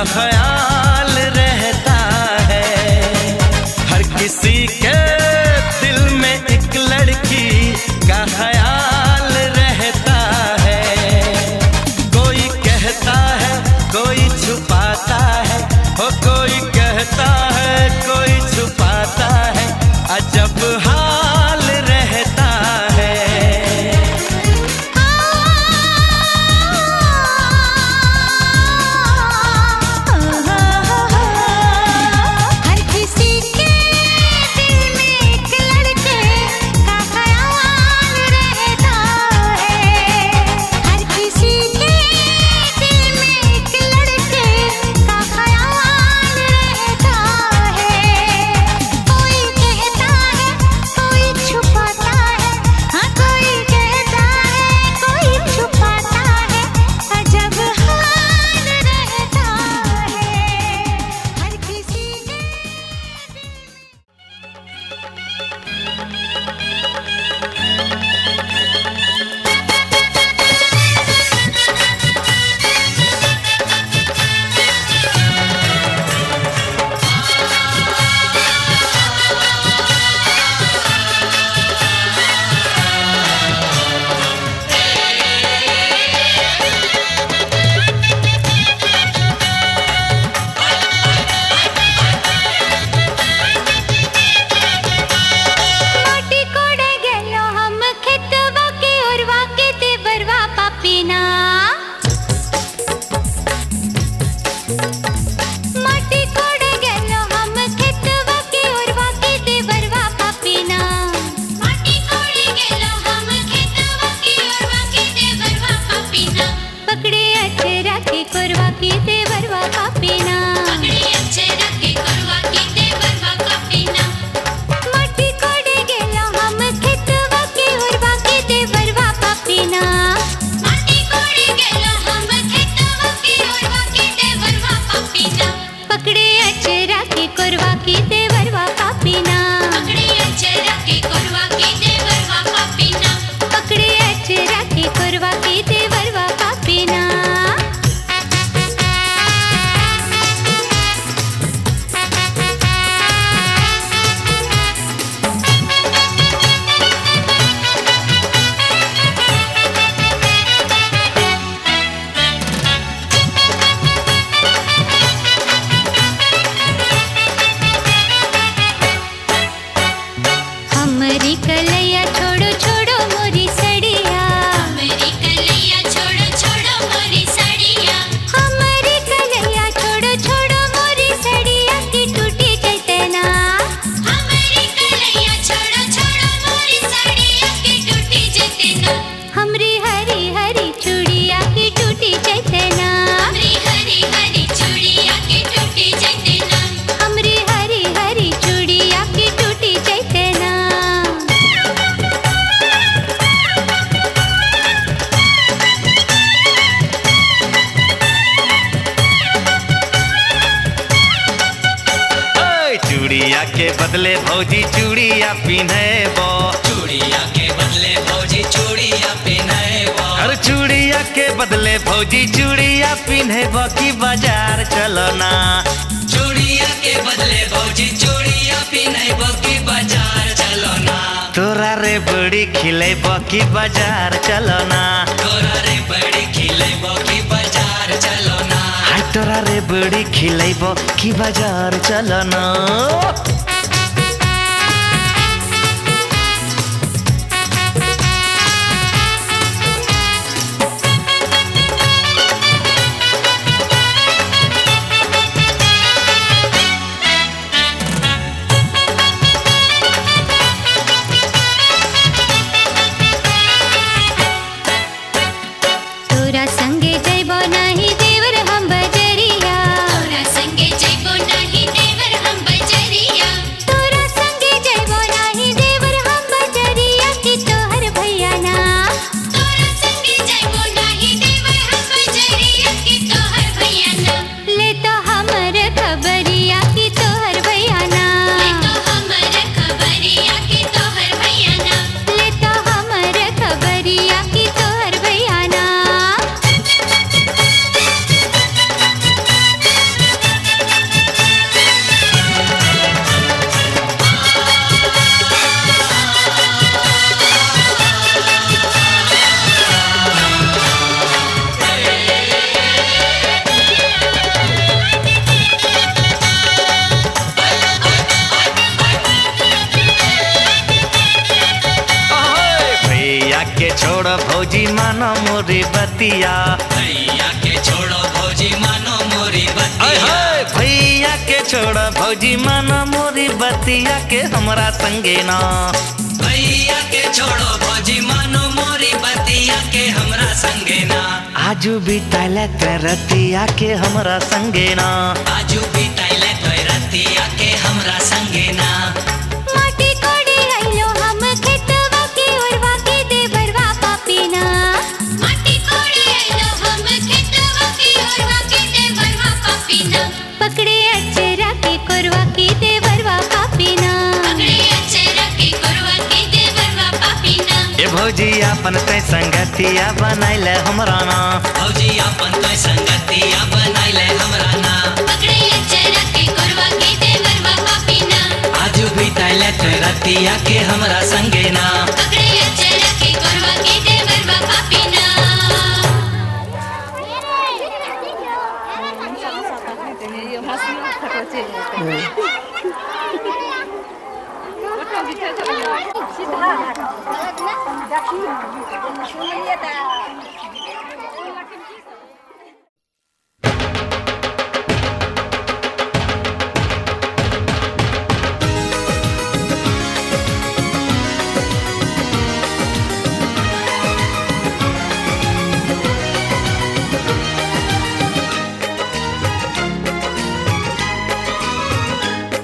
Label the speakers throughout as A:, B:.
A: ख्याल रहता है, हर किसी के दिल में एक लड़की का ख्याल रहता है। कोई कहता है कोई छुपाता है, हो कोई कहता है कोई छुपाता है, अजब हाल रहता है। चूड़िया के बदले भौजी चूड़िया पिन्हबो,
B: चूड़िया के बदले भौजी चूड़िया पिन्हबो,
A: अरे चूड़िया के बदले भौजी चूड़िया पिन्हबो की बाजार चलो ना।
B: चूड़िया के बदले भौजी चूड़िया पिन्हबो की बाजार चलो ना।
A: तोरा तोरा रे बड़ी खिलेबो की बाजार चलो ना।
B: तोरा रे बड़ी खिलेबो की बाजार चलो ना।
A: हाय तोरा रे बड़ी खिलेबो की बाजार चलो ना।
C: तोरा संगे जइबो नाही देवर हम बजरिया। तोरा संगे जइबो नाही देवर हम बजरिया। तोरा संगे जइबो नाही देवर हम बजरिया की तोहर भैया ना। तोरा संगे जइबो नाही देवर हम बजरिया की तोहर भैया ना। ले तो हमर खबरिया की तोहर भैया ना। ले तो हमर खबरिया की तोहर भैया ना। ले तो हमर खबरिया की तोहर भैया ना।
A: भैया के छोड़ो भौजी मानो मोरी बतिया।
B: भैया के छोड़ो भौजी मानो मोरी बतिया।
A: भैया के छोड़ो भौजी मानो मोरी बतिया के हमरा संगे ना।
B: भैया के छोड़ो भौजी मानो मोरी बतिया के हमरा संगे ना।
A: आजू बिताले रतिया के हमरा संगे ना।
B: आजू बिताइले तोय रतिया के हमरा संगे ना।
C: माटी कोड़े आइलो हम खेतवा के ओरवा के देवरवा पापीना। माटी कोड़े आइलो हम खेतवा के ओरवा के देवरवा पापीना। पकड़े अचरा के कोरवा के देवरवा पापीना। पकड़े अचरा के कोरवा के देवरवा पापीना।
A: ए भौजी अपन ते संगतिया बनाइले हमरा ना।
B: भौजी अपन तोय संगतिया बनाइले हमरा ना।
C: पकड़े अचरा के कोरवा के देवरवा पापीना।
B: आजू बिताइले तोय रतिया के हमरा संगे ना।
C: पकड़े अचरा के कोरवा के देवरवा पापीना।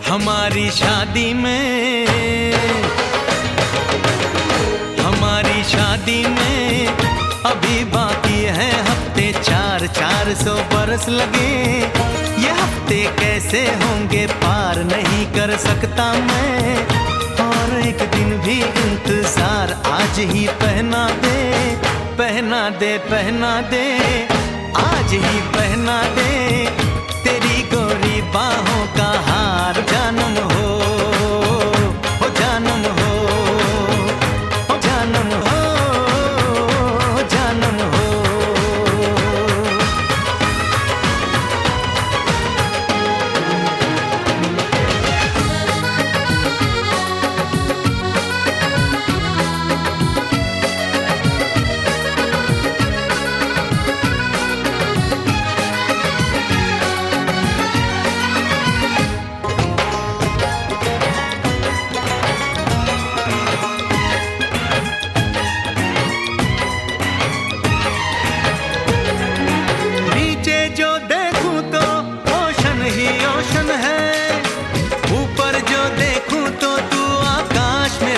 A: हमारी शादी में, हमारी शादी में अभी बाकी है हफ्ते 400 बरस लगे। ये हफ्ते कैसे होंगे पार नहीं कर सकता मैं। और एक दिन भी इंतजार आज ही पहना दे, पहना दे, पहना दे, आज ही पहना दे। तेरी गोरी बाहों का हार जानम हो जानम हो, जानम हो, जानम हो।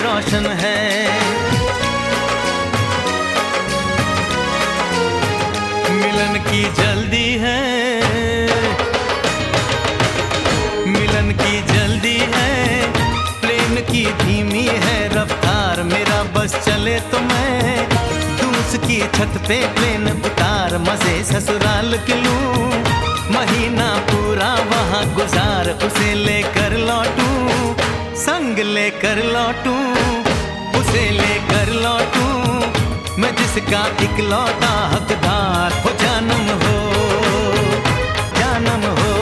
A: रोशन है। मिलन की जल्दी है, मिलन की जल्दी है, प्रेम की धीमी है रफ्तार। मेरा बस चले तो मैं तू उसकी छत पे प्लेन उतार, मजे ससुराल के लूं, महीना पूरा वहाँ गुजार, उसे लेकर लौटूं, संग लेकर लौटूं, उसे तुझसे लेकर लौटूं मैं जिसका इकलौता हकदार हो जानम हो, जानम हो।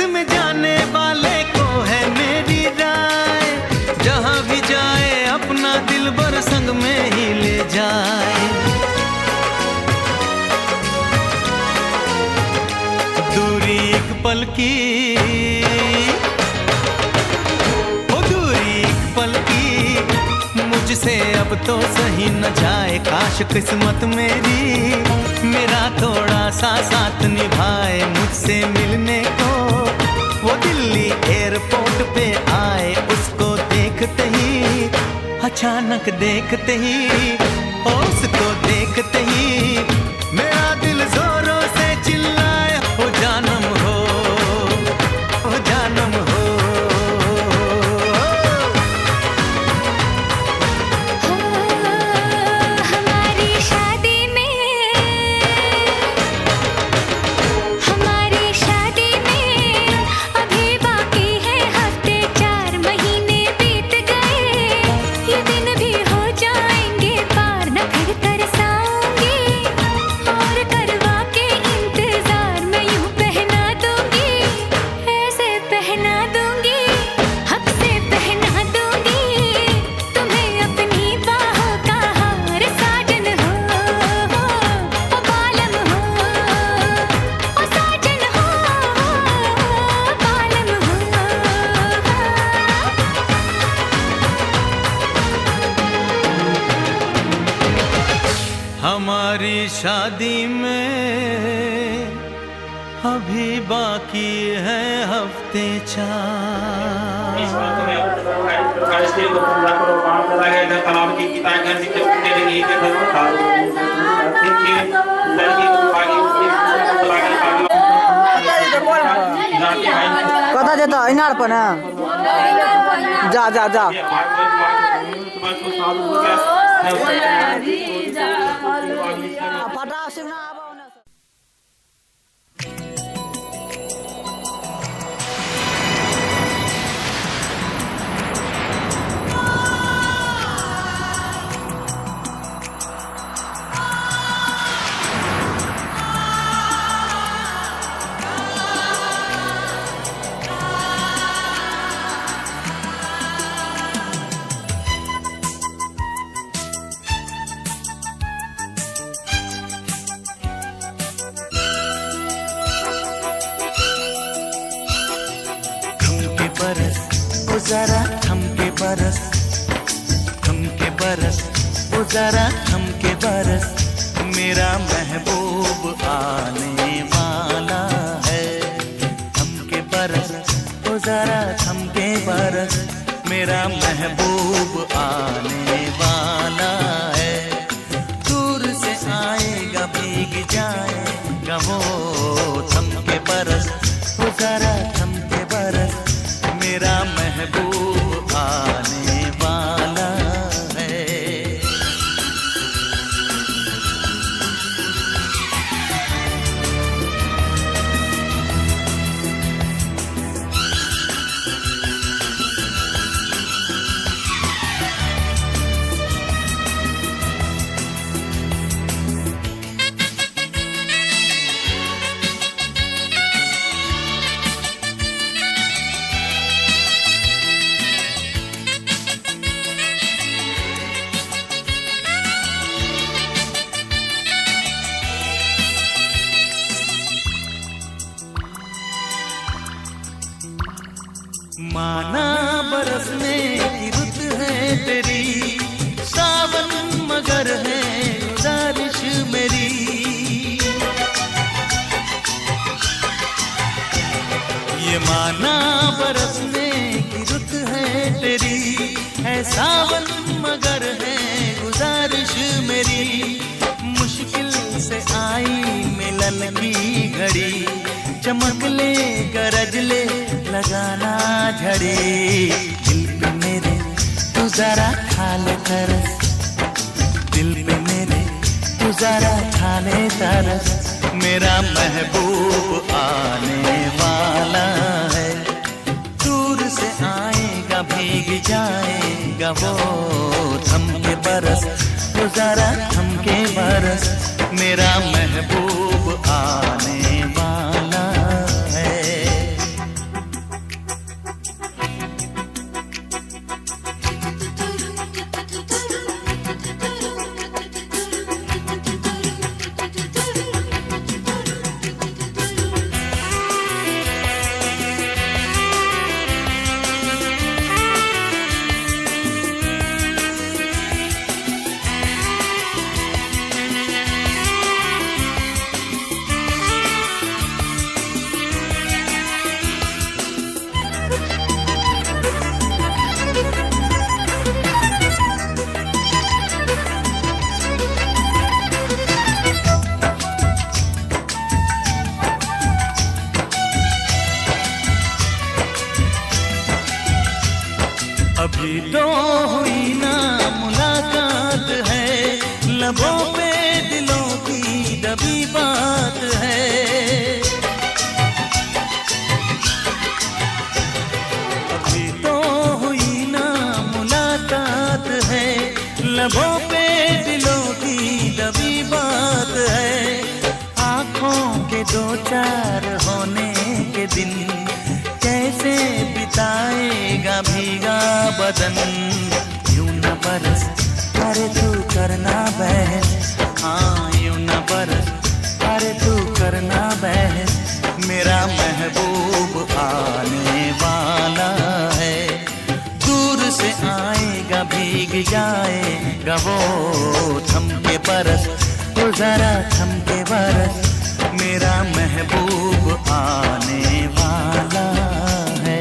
A: में जाने वाले को है मेरी राय, जहां भी जाए अपना दिलबर संग में ही ले जाए। दूरी एक पल की, ओ दूरी एक पल की, मुझसे अब तो सही न जाए। काश किस्मत मेरी मेरा थोड़ा सा साथ निभाए, मुझसे मिलने को वो दिल्ली एयरपोर्ट पे आए। उसको देखते ही, अचानक देखते ही, उसको देखते ही मेरा दिल जोरों से चिल्लाए, ओ जानम हो, ओ जानम हो। हमारी शादी में अभी बाकी है हफ्ते 4।
D: कता जेता इनार पर ना जा जा जा फटा सिंह ना आबो ना।
A: बरस ओ जरा थम के बरस, थम के बरस ओ जरा थम के बरस, मेरा महबूब आने वाला है। थम के बरस ओ जरा थम के बरस, मेरा महबूब आने वाला है। दूर से आएगा भीग जाएगा वो, थम के बरस ओ जरा थम के बरस, मेरा महबूब आने वाला है। माना बरसने की रुत है तेरी, सावन मगर है गुजारिश मेरी। ये माना बरसने की रुत है तेरी, है सावन मगर है गुजारिश मेरी। मुश्किल से आई मिलन की घड़ी, चमक ले गरज ले लगाना झड़ी। दिल पे मेरे तू जरा खा ले तरस, दिल पे मेरे तू जरा खा ले तरस। मेरा महबूब आने वाला है, दूर से आएगा भीग जाएगा वो थम के बरस, तू जरा थम के बरस। मेरा महबूब आने वाला है। अभी तो हुई ना मुलाकात है, लबों पे दिलों की दबी बात है। अभी तो हुई ना मुलाकात है, लबों पे दिलों की दबी बात है। आँखों के दो चार होने के दिन कैसे बिताएगा भीगा बदन। यूं न बरस अरे तू करना बहस, हाँ यूं न बरस अरे तू करना बहस। मेरा महबूब आने वाला है, दूर से आएगा भीग जाएगा वो थम के बरस, तो जरा थम के बरस। मेरा महबूब आने वाला है।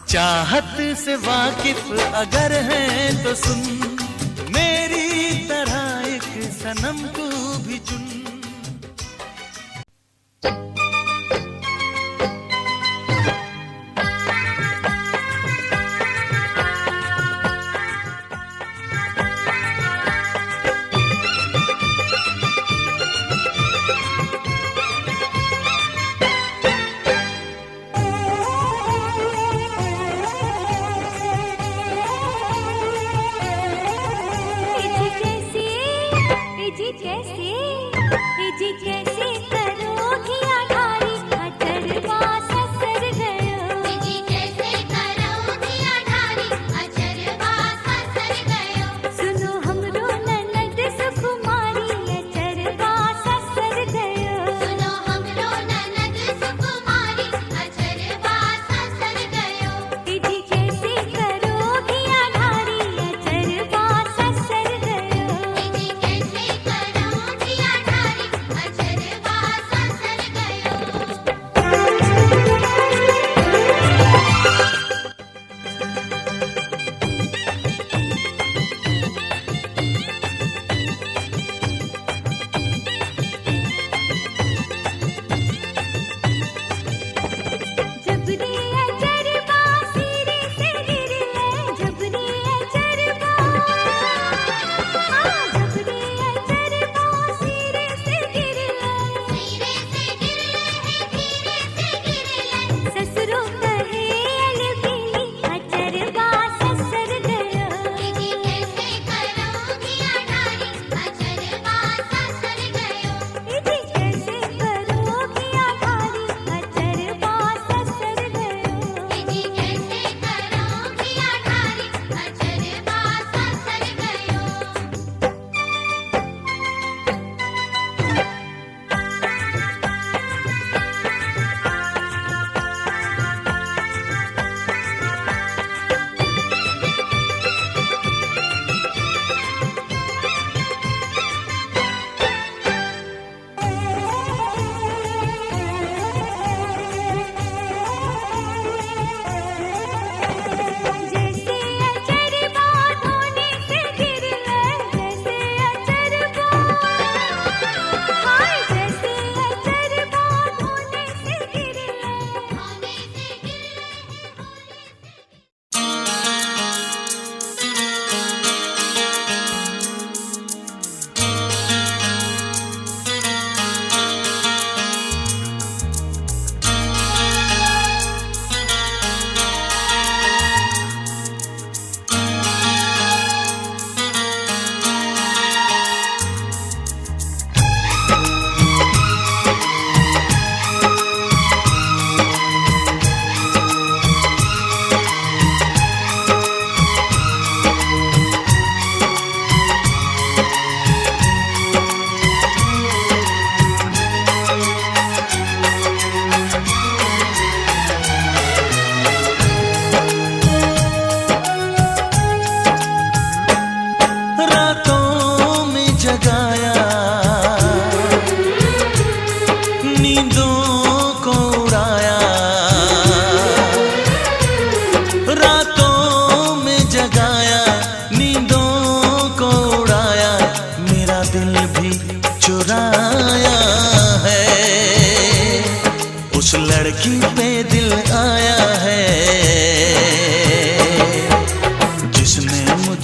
A: चाहत से वाकिफ अगर है तो सुन, मेरी तरह एक सनम तू भी चुन।
C: कैसे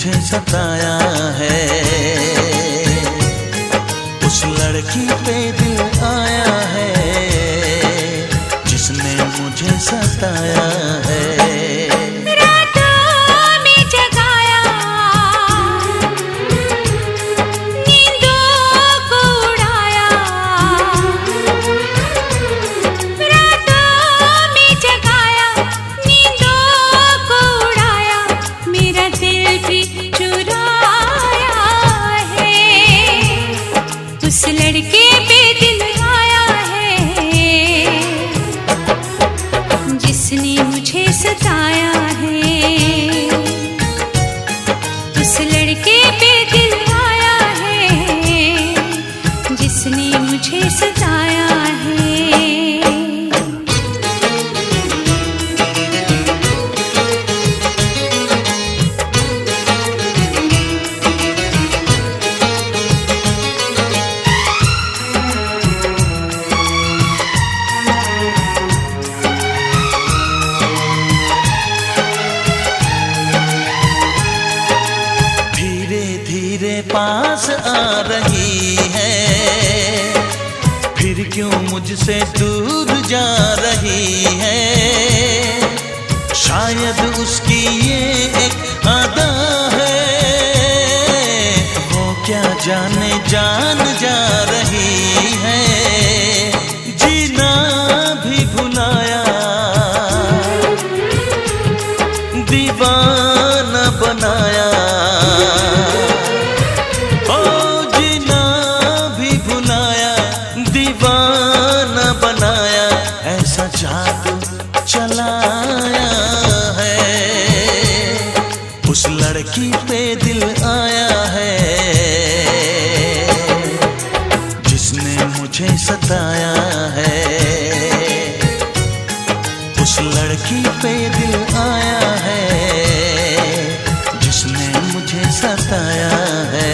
E: मुझे सताया है, उस लड़की पे दिल आया है जिसने मुझे सताया है।
C: उस लड़के पे दिल आया है जिसने मुझे सताया है। उस लड़के पे दिल आया है जिसने मुझे सताया है।
E: पास आ रही है, फिर क्यों मुझसे दूर जा रही है। शायद उसकी ये एक अदा है, वो क्या जाने जान जा रही है। जीना भी भुलाया, दीवाना बनाया, ऐसा जादू चलाया है। उस लड़की पे दिल आया है जिसने मुझे सताया है। उस लड़की पे दिल आया है जिसने मुझे सताया है।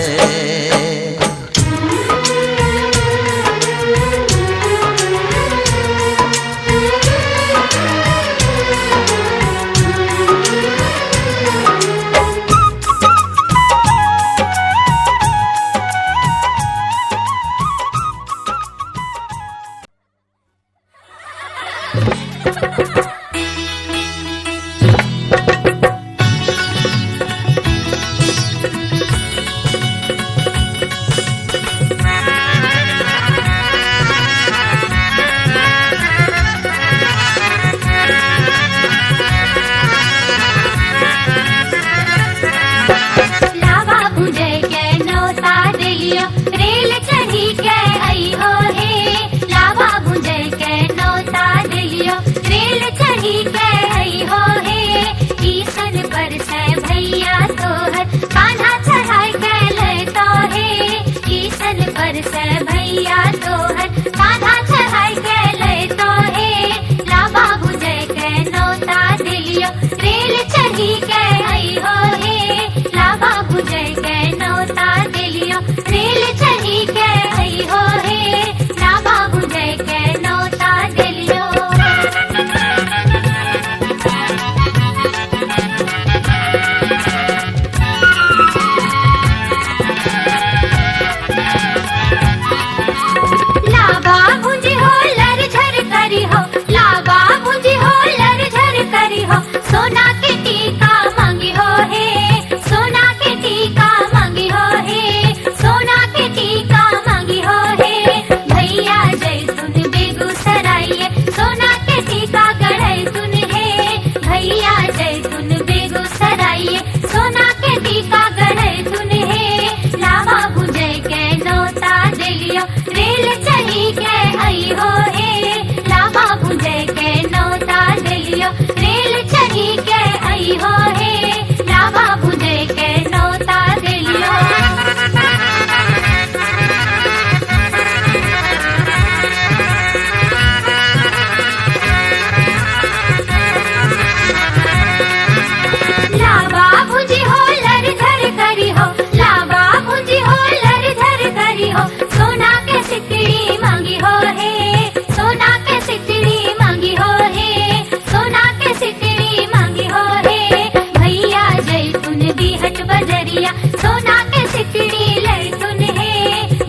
C: जैतुन बिहट बजरिया सोना के सिकड़ी लैतुन है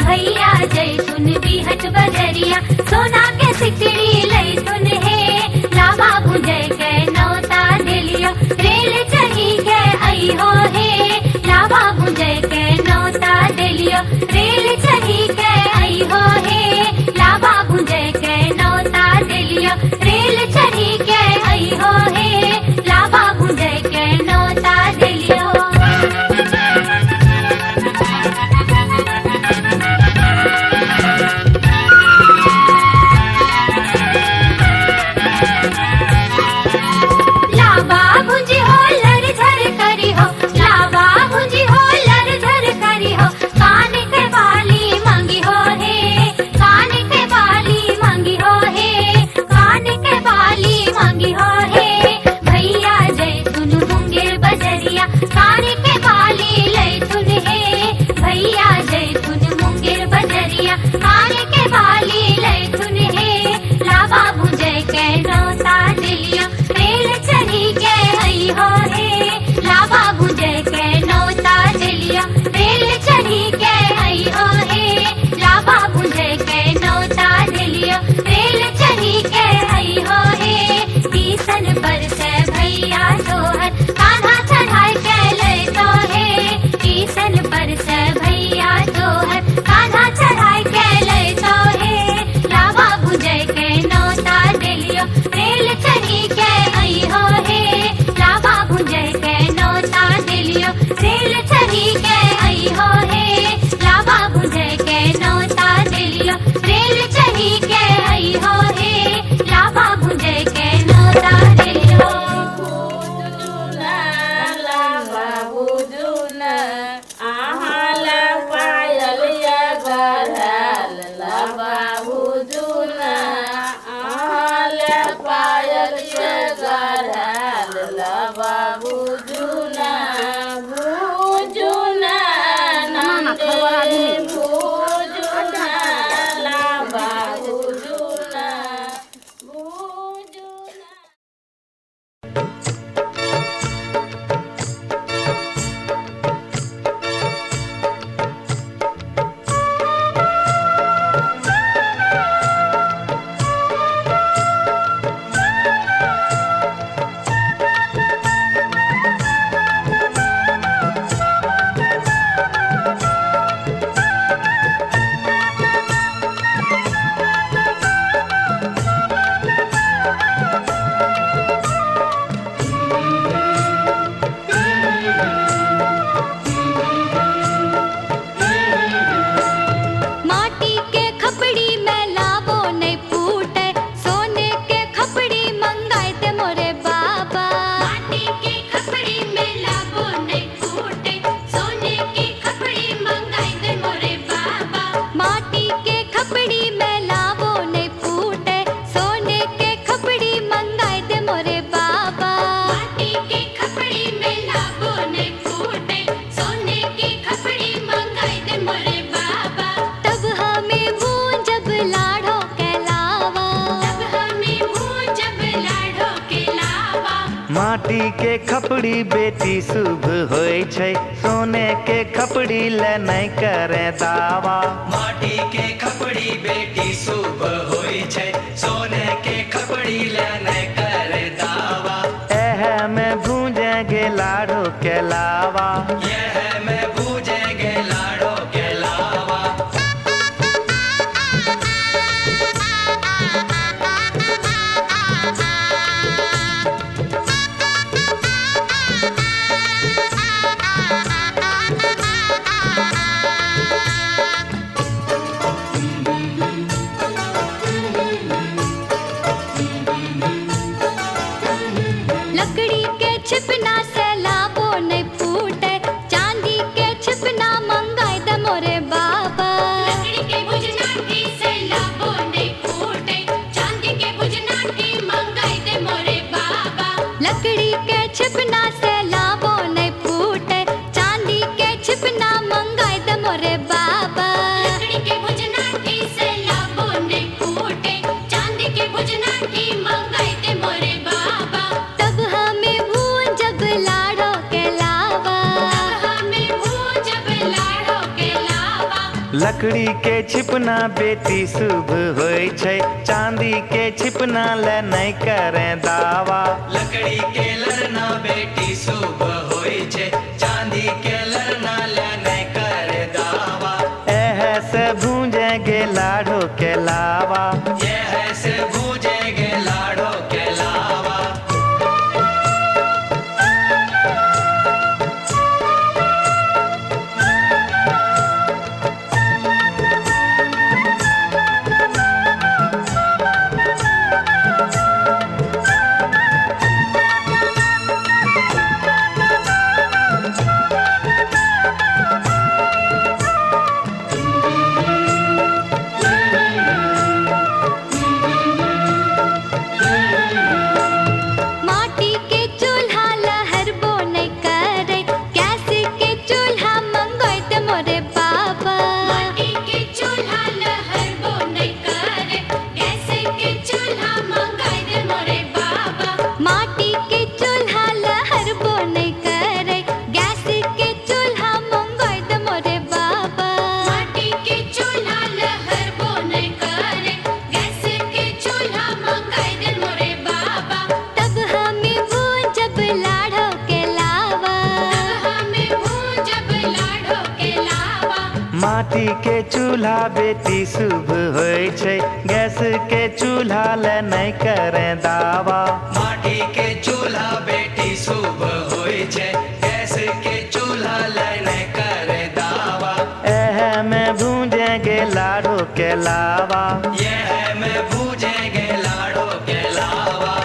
C: भैया जैतुन बिहट बजरिया सोना के सिकड़ी लैतुन है लावा बुझे के नौता दिलियो रेल चढ़ी के आई हो है लावा बुझे के नौता दिलियो रेल चढ़ी के आई हो है लावा बुझे के नौता दिलियो रेल चढ़ी के आई हो है लावा बुझे के नौता दिलियो लावा भुजी हो लर झर करी हो लावा भुजी हो लर झर करी हो कान के बाली मांगी हो है कान के बाली मांगी हो है कान के बाली मांगी हो है भैया जैतुन मुंगेर बजरिया कान के बाली लैतुन है भैया जैतुन मुंगेर बजरिया कान के बाली लैतुन है लावा भुजे के नौता दिलियो रेल चढ़ी के आई हो है लावा बुझे के नौता दिलियो रेल चढ़ी के आई हो है लावा बुझे के नौता दिलियो रेल चढ़ी के आई हो है टीसन पर से भैया तोहर कान्हा चढ़ाई के ले तो है टीसन पर से भैया तोहर कान्हा चढ़ाई के ले तो है लावा बुझे के नौता दिलियो रेल चढ़ी के आई हो है लावा बुझे के नौता दिलियो रेल चढ़ी के आई हो है लावा बुझे के नौता दिलियो रेल चढ़ी के आई हो है लावा बुझे के नौता दिलियो माटी के खपड़ी में लावो नहीं फूटे सोने के खपड़ी मंगाए ते मोरे बाबा माटी के खपड़ी में लावो नहीं फूटे सोने की खपड़ी मंगाए ते मोरे बाबा माटी के खपड़ी में लावो नहीं फूटे सोने के खपड़ी मंगाए ते मोरे बाबा माटी के खपड़ी में लावो नहीं फूटे सोने की खपड़ी मंगाए ते मोरे बाबा तब हमें मुंह जब लाड़ो के लावा तब हमें मुंह जब लाड़ो के लावा
A: माटी के खपड़ी बेटी शुभ होय छै सोने के खपड़ी ले नहीं करे दावा
B: माटी के खपड़ी बेटी शुभ होई छै सोने के खपड़ी ले नहीं करे दावा
A: एह में भूंजेंगे लाड़ो के लावा
B: यह मैं बूझेंगे लाड़ो के लावा
C: लकड़ी के छिपना से लावो नहीं फूटे
A: लकड़ी के छिपना बेटी शुभ होय छै, चांदी के छिपना ले नहीं करे दावा।
B: लकड़ी के लड़ना बेटी शुभ होय छै, चांदी के लड़ना ले नहीं करे दावा।
A: एह से भूंजेगे लाडो के लावा,
B: यह से भूजेगे लाडो के लावा।
C: माटी के चूल्हा लहरबो नहीं करे, गैस के चूल्हा मंगोइत मोरे बाबा। माटी के चूल्हा लहरबो नहीं करे, गैस के चूल्हा मंगोइत मोरे बाबा। माटी के चूल्हा लहरबो नहीं करे, गैस के चूल्हा मंगोइत मोरे बाबा। माटी के चूल्हा लहरबो नहीं करे, गैस के चूल्हा मंगोइत मोरे बाबा। तब हमें भूंजब लाडो के लावा, तब हमें भूंजब लाडो के लावा।
A: माटी के चूल्हा बेटी शुभ होय छै, गैस के चूल्हा ले नहीं करे दावा।
B: माटी के चूल्हा बेटी शुभ होय छै, गैस के चूल्हा ले नहीं करे दावा।
A: एह में भूंजेगे लाडो के लावा।
B: यह में भूजेगे लाडो के लावा।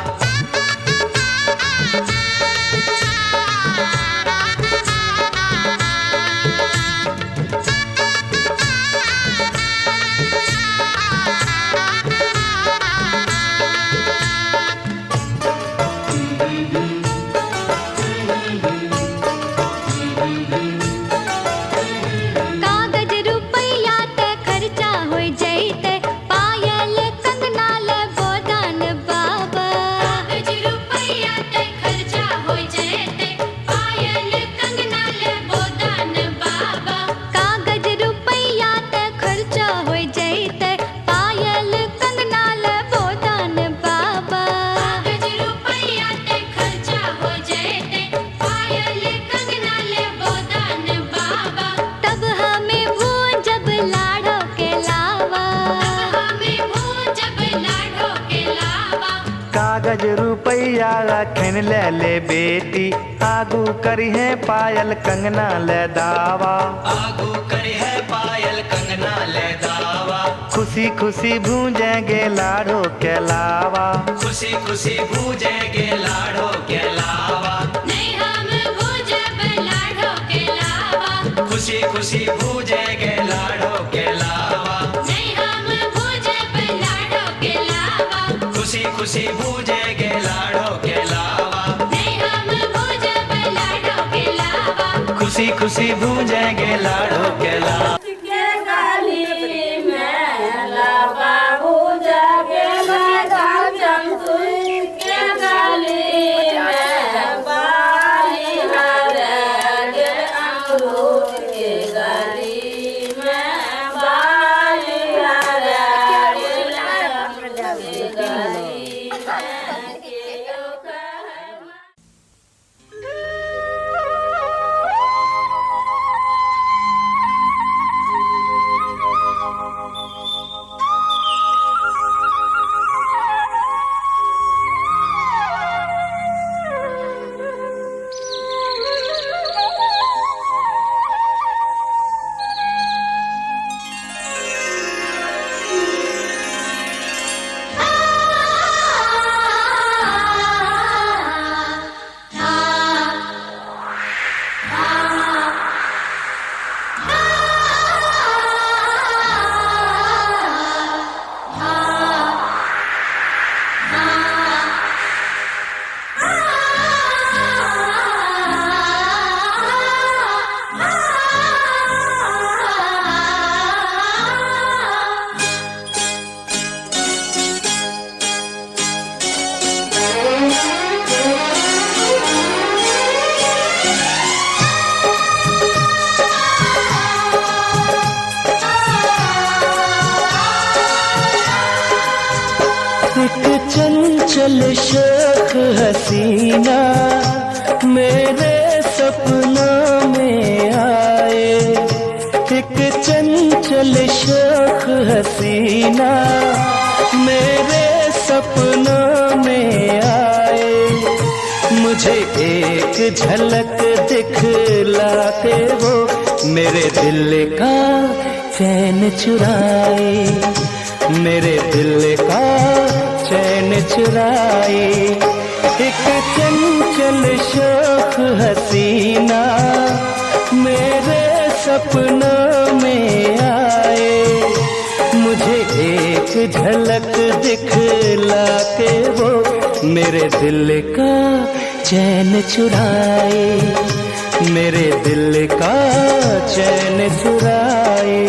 C: कागज रुपैया ते खर्चा होय जैते, पायल कंगना ले गोदान बाबा। कागज रुपैया ते खर्चा होय जैते, पायल कंगना ले गोदान बाबा। कागज रुपैया ते खर्चा होय जैते, पायल कंगना ले गोदान बाबा। कागज रुपैया ते खर्चा होय जैते, पायल कंगना ले गोदान बाबा। तब हमें भूंजब लाडो के लावा, तब हमें भूंजब लाडो के लावा।
A: कागज रुपैया रखन ले ले बेटी, आगू करी है पायल कंगना ले दावा।
B: आगू करी है पायल कंगना ले दावा।
A: खुशी खुशी भूंजेगे लाडो के लावा।
B: खुशी खुशी भूजेगे लाडो के लावा।
C: नहीं हम भूंजब लाडो के लावा,
B: खुशी खुशी भूजेगे लाडो के लावा।
C: नहीं हम भूंजब लाडो के लावा,
B: खुशी खुशी भूजेगे लाडो के लावा।
C: नहीं हम भूंजब लाडो के लावा।
B: खुशी खुशी भूजेगे लाडो के लावा।
E: चंचल शोख हसीना मेरे सपनों में आए, एक चंचल शोख हसीना मेरे सपनों में आए, मुझे एक झलक दिखला के वो मेरे दिल का चैन चुराए, मेरे दिल का चैन चुराए, एक चंचल शोख हसीना मेरे सपनों में आए, मुझे एक झलक दिखला के वो मेरे दिल का चैन चुराए, मेरे दिल का चैन चुराए।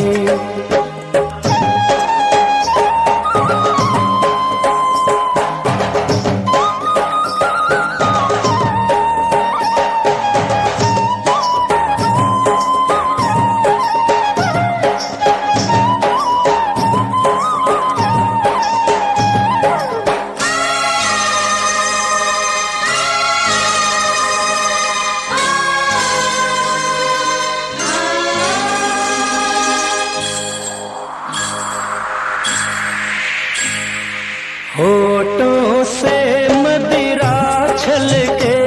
E: होठों से मदिरा छलके,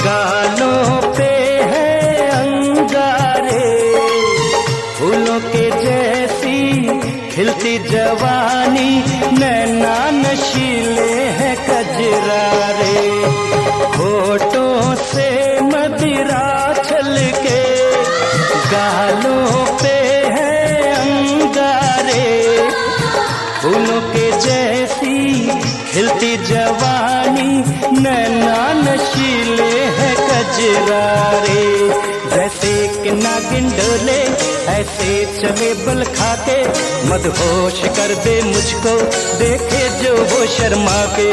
E: गालों पे है अंगारे, फूलों के जैसी खिलती जवानी, नैना नशीले हैं कजरारे। होठों से मदिरा छलके, गालों पे है अंगारे, फूलों के जैसी खिलती जवानी, नैना नशीले हैं कजरारे। जैसे कि नागिन डोले ऐसे चले बल खाके, मदहोश कर दे मुझको देखे जो वो शर्मा के।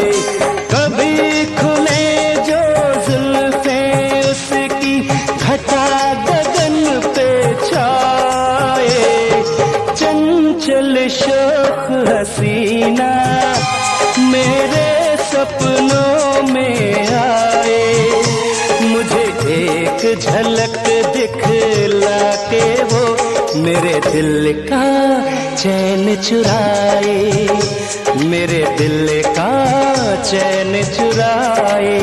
E: कभी खुले जो जुल्फें उसकी घटा गगन पे छाए, चंचल शोख हसीना मेरे सपनों में आए, मुझे एक झलक दिखला के वो मेरे दिल का चैन चुराए, मेरे दिल का चैन चुराए।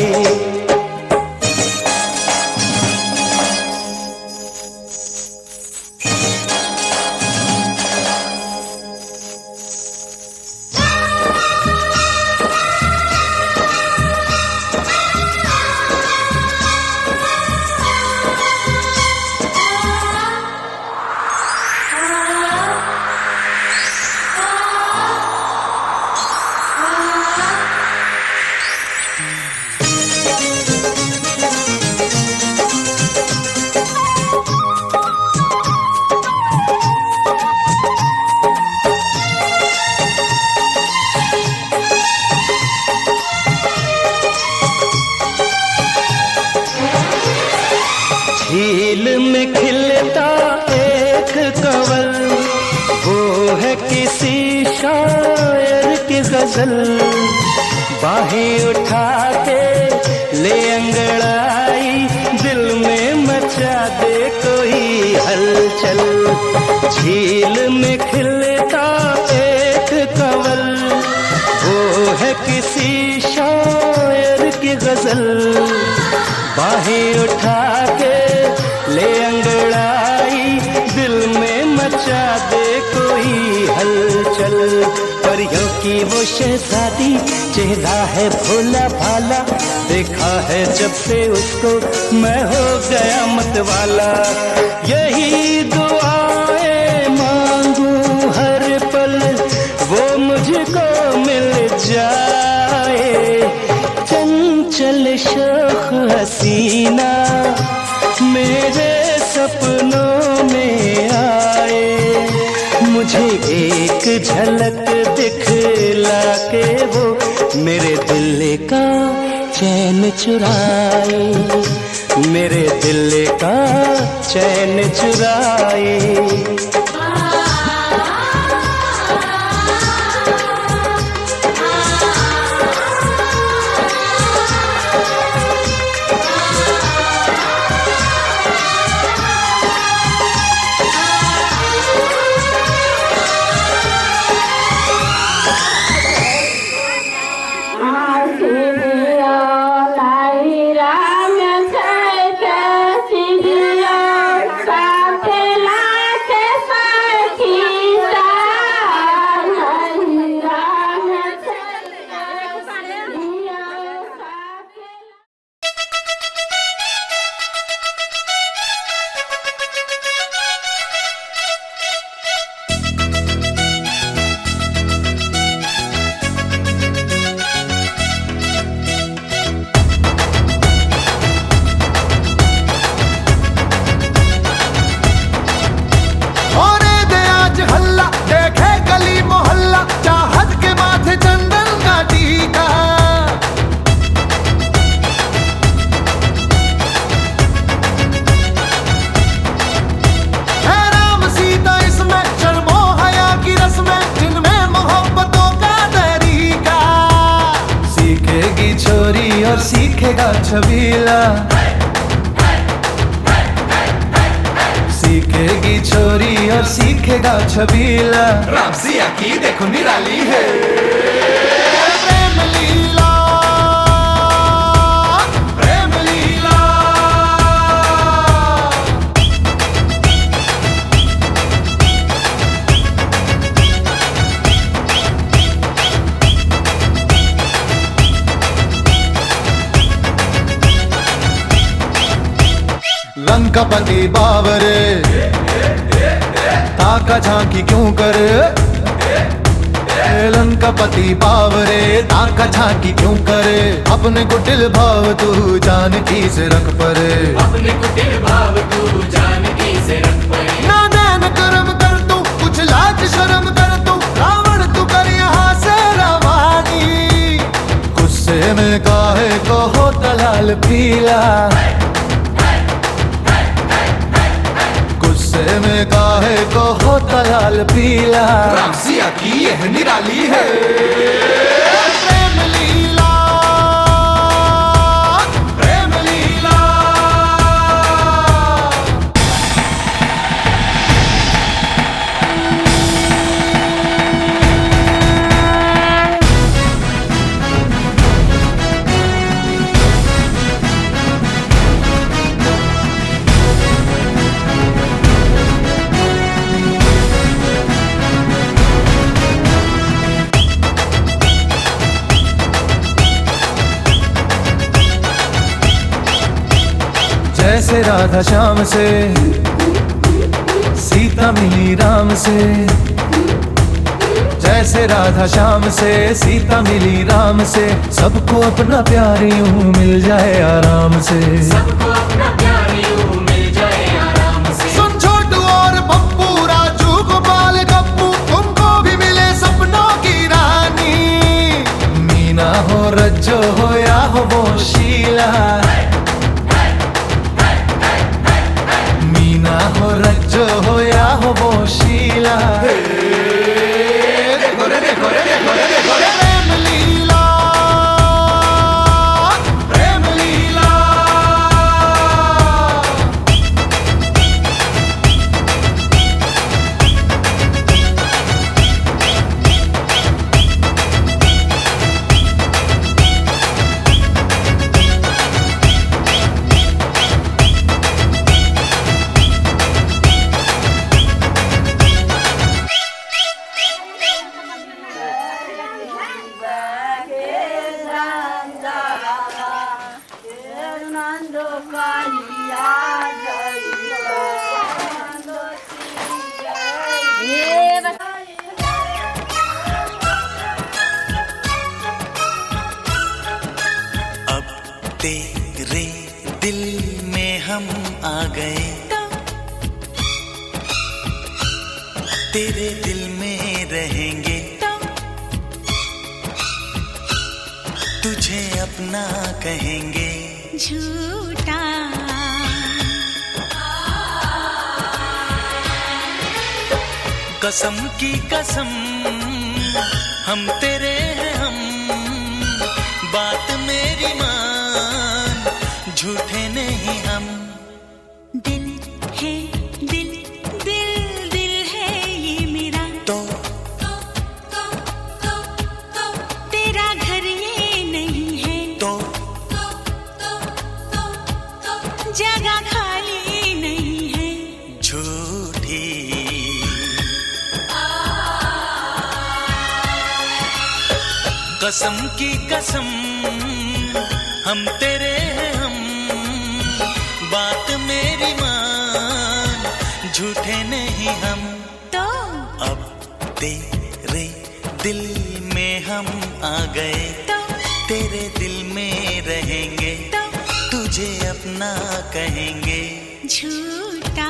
E: झील में खिलता एक कंवल, वो है किसी शायर की गजल, बाहें उठा के ले अंगड़ाई, दिल में मचा दे कोई हलचल। झील में खिलता एक कंवल, वो है किसी शायर की गजल, बाहें उठा के ले अंगड़ाई, दिल में मचा दे कोई हलचल। परियों की वो शहजादी, चेहरा है भोला भाला, देखा है जब से उसको मैं हो गया मतवाला। यही दुआएं मांगू हर पल, वो मुझको मिल जाए, चंचल शोख हसीना मेरे सपनों में आए, मुझे एक झलक दिखला के वो मेरे दिल का चैन चुराए, मेरे दिल का चैन चुराए।
A: छोरी और सीखेगा छबीला, सीखेगी छोरी और सीखेगा छबीला। रामसिया की देखो निराली है प्रेम लीला, प्रेम लीला। लंकापति बाबरे ताका झांकी क्यों करे, लंकापति बाबरे ताका झांकी क्यों करे। अपने कुटिल भाव तू जानकी से रख परे,
B: अपने कुटिल भाव तू जानकी से रख परे।
A: ना दैन कर्म कर तू कुछ लाज शर्म कर तू, रावण तू कर यहाँ से रवानी। गुस्से में काहे को होता लाल पीला, गुस्से में काहे को होता लाल पीला। रामसिया की यह निराली है प्रेम लीला, प्रेम लीला। जैसे राधा श्याम से सीता मिली राम से, जैसे राधा श्याम से सीता मिली राम से। सबको अपना प्यार यूं मिल जाए आराम से,
B: सबको अपना प्यार यूं मिल जाए आराम से।
A: सुन छोटू और पप्पू, राजू गोपाल गप्पू, तुमको भी मिले सपनों की रानी। मीना हो रज्जो हो या हो वो शीला, मीना हो रज्जो हो या हो वो शीला। देखो रे देखो रे देखो रे देखो रे प्रेम लीला, प्रेम लीला।
E: तेरे दिल में हम आ गए, तेरे दिल में रहेंगे, तुझे अपना कहेंगे।
C: झूठा
E: कसम की कसम हम तेरे हैं हम, बात मेरी मान, झूठे नहीं हम।
C: दिल है दिल, दिल दिल है ये मेरा,
E: तो
C: तेरा घर ये नहीं है,
E: तो
C: जगह खाली नहीं है।
E: झूठी कसम की कसम हम तेरे हैं हम, बात मेरी मान, झूठे नहीं हम।
C: तो
E: अब तेरे दिल में हम आ गए,
C: तो
E: तेरे दिल में रहेंगे,
C: तो
E: तुझे अपना कहेंगे।
C: झूठा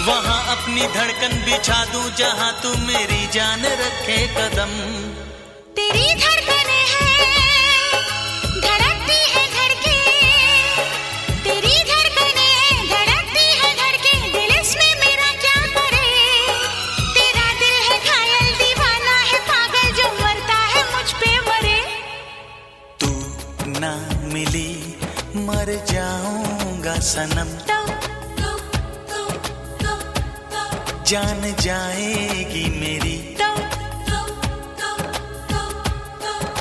E: वहाँ अपनी धड़कन बिछा दूं जहाँ तू मेरी जान रखे कदम।
C: तेरी धड़कने हैं धड़कती है धड़के, तेरी धड़कने धड़कती है धड़के, दिल इसमें मेरा क्या करे। तेरा दिल है घायल दीवाना है पागल जो मरता है मुझ पे मरे।
E: तू ना मिली मर जाऊंगा सनम, जान जाएगी मेरी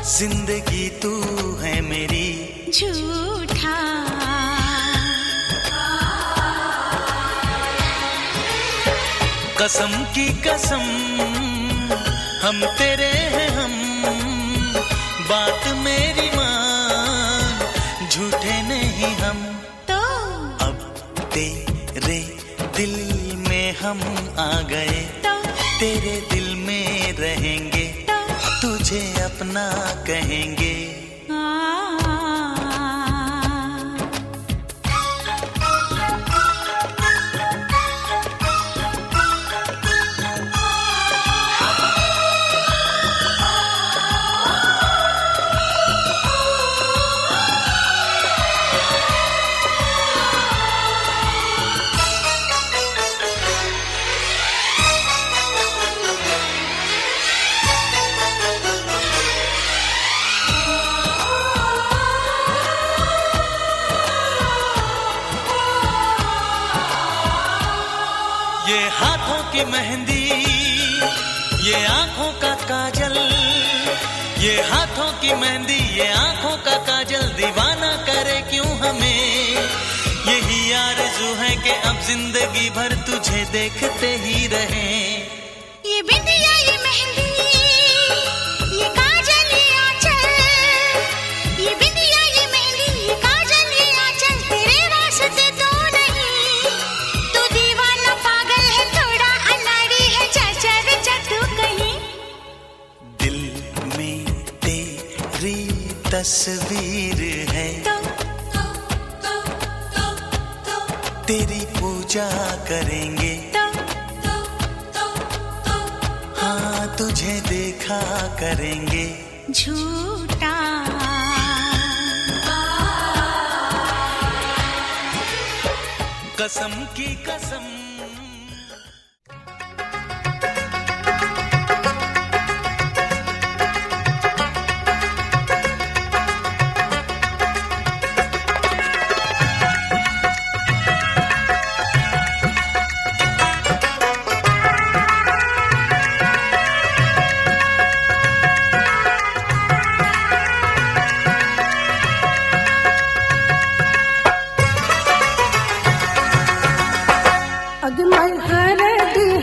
E: जिंदगी तू है मेरी।
C: झूठा
E: कसम की कसम हम तेरे हैं हम, बात मेरी मान झूठे नहीं हम।
C: तो
E: अब तेरे दिल में हम आ गए, तेरे दिल में रहेंगे, तुझे अपना कहेंगे। ये हाथों की मेहंदी, ये आंखों का काजल, ये हाथों की मेहंदी, ये आंखों का काजल दीवाना करे क्यों हमें। यही आरज़ू है कि अब जिंदगी भर तुझे देखते ही रहें।
C: ये बिंदिया ये मेहंदी ये काजल ये आंचल, ये बिंदिया ये मेहंदी ये काजल ये आंचल, तेरे वास्ते तो नहीं। तू दीवाना पागल है थोड़ा अनाड़ी है, चल तू कहीं।
E: दिल में तेरी तस्वीर है, तेरी पूजा करेंगे। हाँ तुझे देखा करेंगे।
C: झूठा
E: कसम की कसम।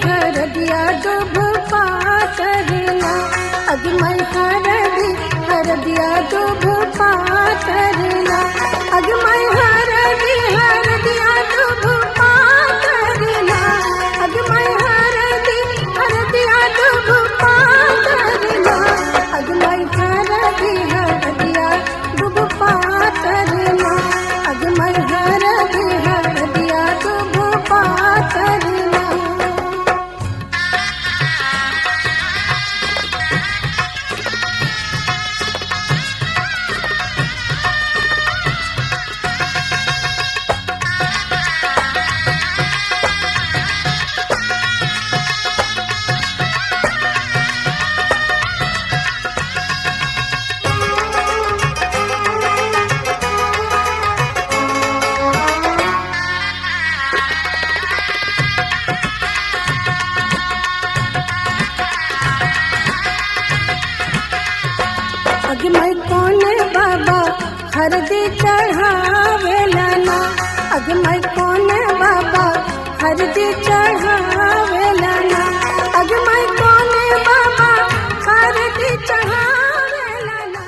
F: हरदिया दुभ पातरना, अगमय हरदिया दुभ पातरना, अगमय हरदिया दुभ पातरना, अगमय हरदिया दुभ पातरना, अगमय हरदिया दुभ पातरना। अगमय कौन बाबा हरदी चढ़ावेला ना, अगमय कौन बाबा हरदी चढ़ावेला ना, अगमय कौन बाबा हरदी चढ़ावेला ना।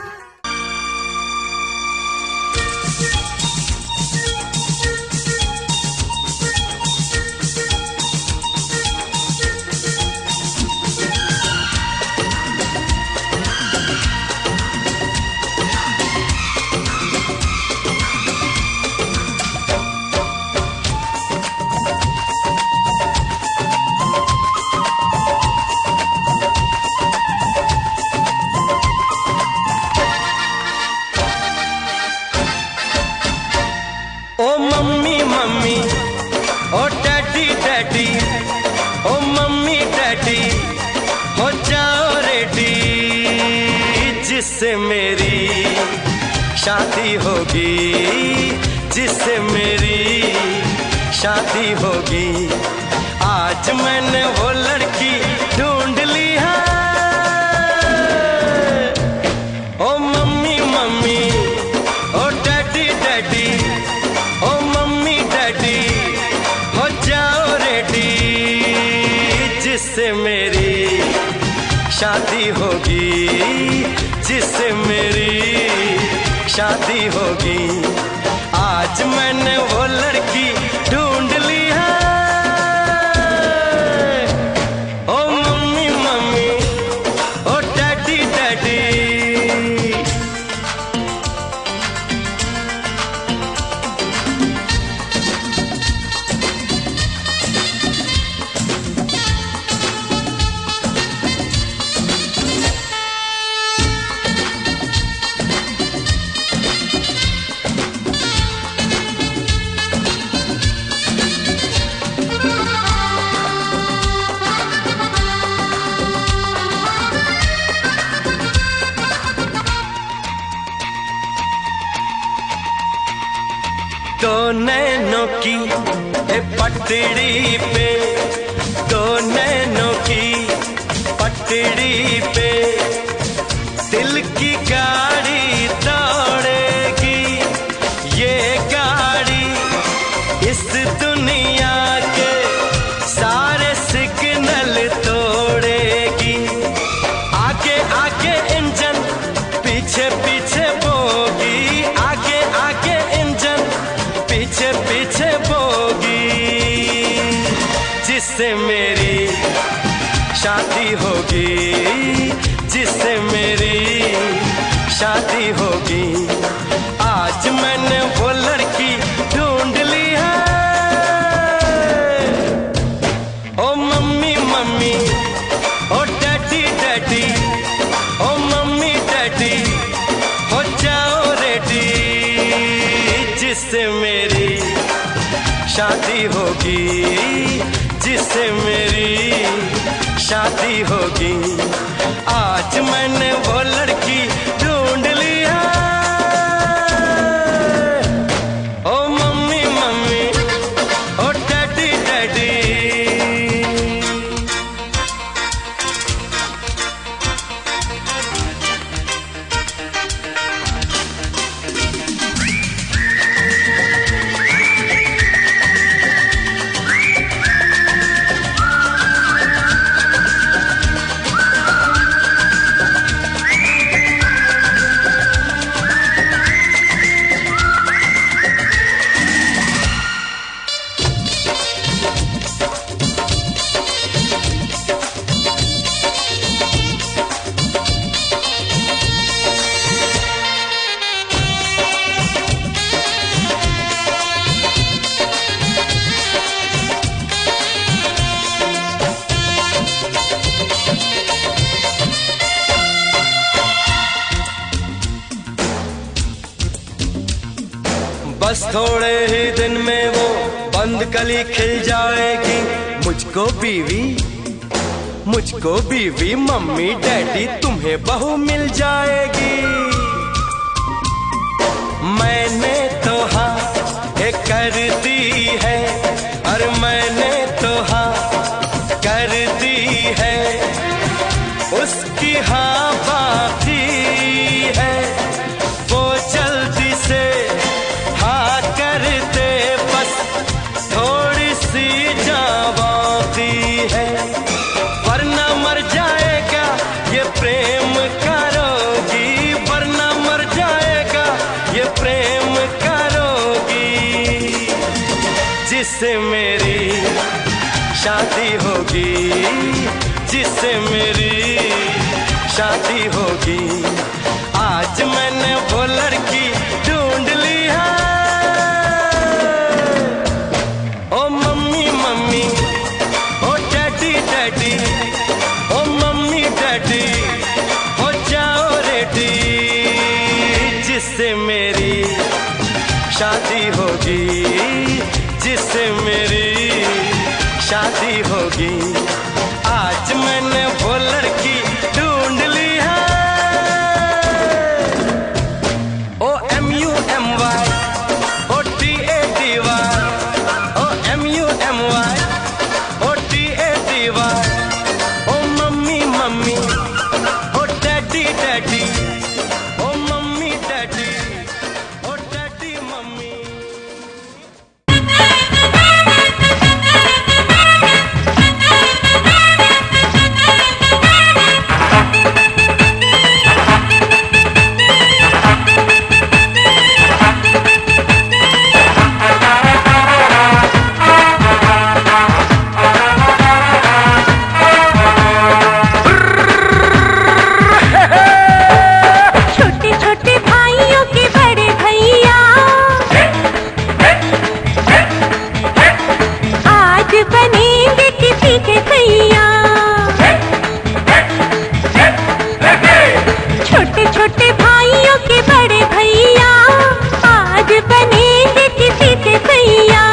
G: जिससे मेरी शादी होगी, जिससे मेरी शादी होगी। आज मैंने वो लड़की ढूंढ ली है। ओ मम्मी मम्मी, ओ डैडी डैडी, ओ मम्मी डैडी, हो जाओ रेडी, जिससे मेरी शादी होगी, जिससे मेरी शादी होगी। आज मैंने वो लड़की ढूंढ ली है। ओ मम्मी मम्मी, ओ डैडी डैडी। दो नैनों की पटड़ी पे, दो नैनों की पटड़ी पे दिल की गाड़ी दौड़ेगी। ये गाड़ी इस दुनिया के सारे सिग्नल तोड़ेगी। आगे आगे इंजन, पीछे पीछे बोगी, आगे आगे इंजन, पीछे पीछे बोगी, जिससे मेरी शादी होगी, जिससे मेरी शादी होगी। आज मैंने वो लड़की ढूंढ ली है। ओ मम्मी मम्मी, ओ डैडी डैडी, ओ मम्मी डैडी, हो जाओ रेडी, जिससे मेरी शादी होगी, जिससे मेरी शादी होगी। आज मैंने वो लड़की ढूंढ ली है। ओ मम्मी मम्मी, ओ डैडी डैडी। बस थोड़े ही दिन में वो बंद कली खिल जाएगी। मुझको बीवी, मुझको बीवी, मम्मी डैडी, तुम्हें बहू मिल जाएगी। मैंने तो हाँ कर दी है, और मैंने तो हाँ कर दी है, उसकी हाँ बाकी है। वो जल्दी से हाँ कर दे, बस थोड़ी सी जावाती है, वरना मर जाएगा ये प्रेम करोगी, वरना मर जाएगा ये प्रेम करोगी, जिससे मेरी शादी होगी, जिससे मेरी शादी होगी। आज मैंने वो लड़की ढूंढ ली है। ओ मम्मी मम्मी, ओ डैडी डैडी, ओ मम्मी डैडी, हो जाओ रेडी, जिससे मेरी शादी होगी, जिससे मेरी शादी होगी। आज मैंने वो लड़की ढूंढ ली है। परिवार। ओ मम्मी मम्मी, ओ डैडी डैडी, ओ मम्मी डैडी, ओ डैडी मम्मी।
F: छोटे छोटे भाइयों के बड़े भैया आज बनेंगे किसी के भैया। छोटे छोटे भाइयों के बड़े भैया आज बनेंगे किसी के भैया।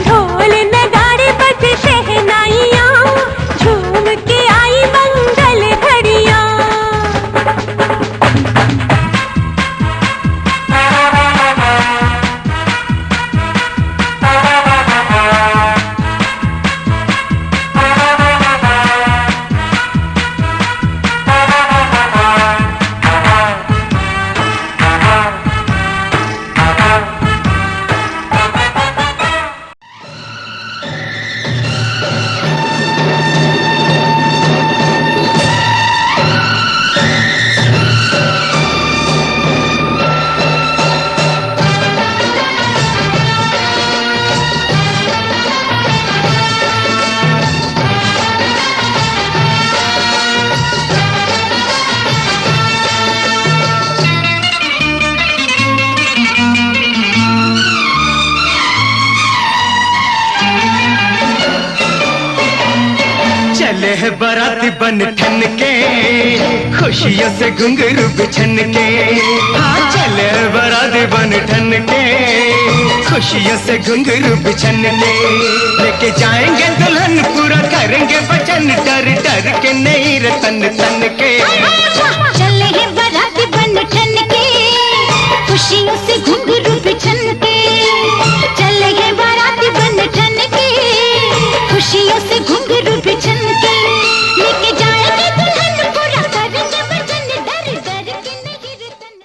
F: ढोल नगाड़े बजे शहनाइयाँ झूम के आई मंगल घड़ियाँ।
A: चले है बाराती बन ठन के, खुशियों से घुंघरू बिछन के। हाँ चले है बाराती बन ठन के, खुशियों से घुंघरू बिछन के। लेके जाएंगे दुल्हन पूरा करेंगे वचन, डर डर के नहीं रे तन तन के।
C: चले हैं बाराती बन ठन के, खुशियों से घुंघरू बिछन के। चले हैं बाराती बन ठन के, खुशियों से घुंघरू बिछन के। लेके जाएंगे दुल्हन पूरा करेंगे वचन, डर डर के नहीं रे तन।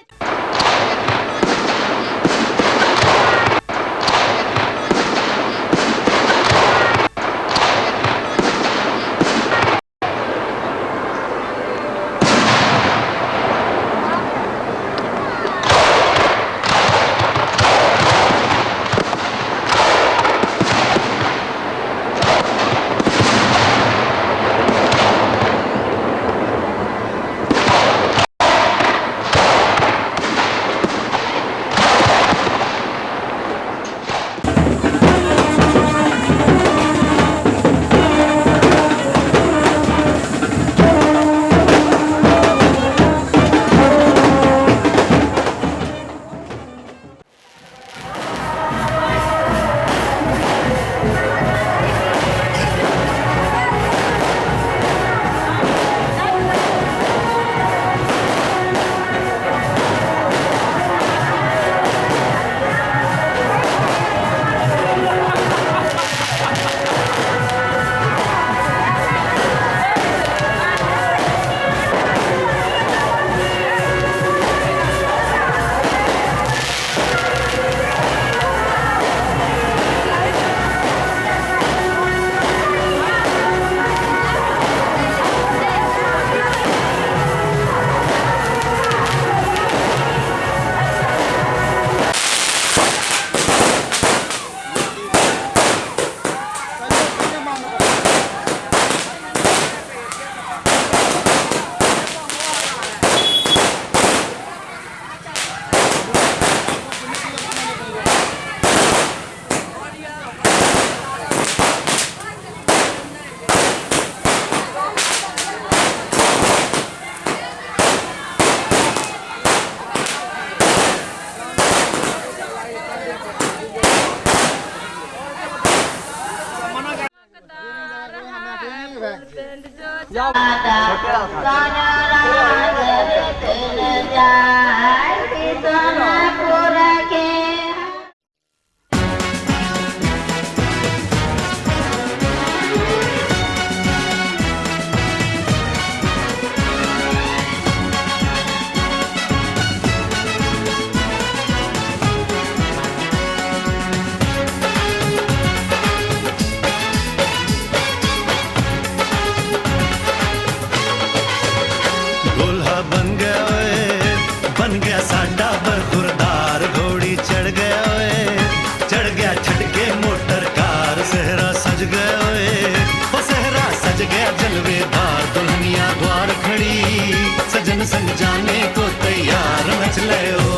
A: संग संग जाने को तैयार नच ले ओ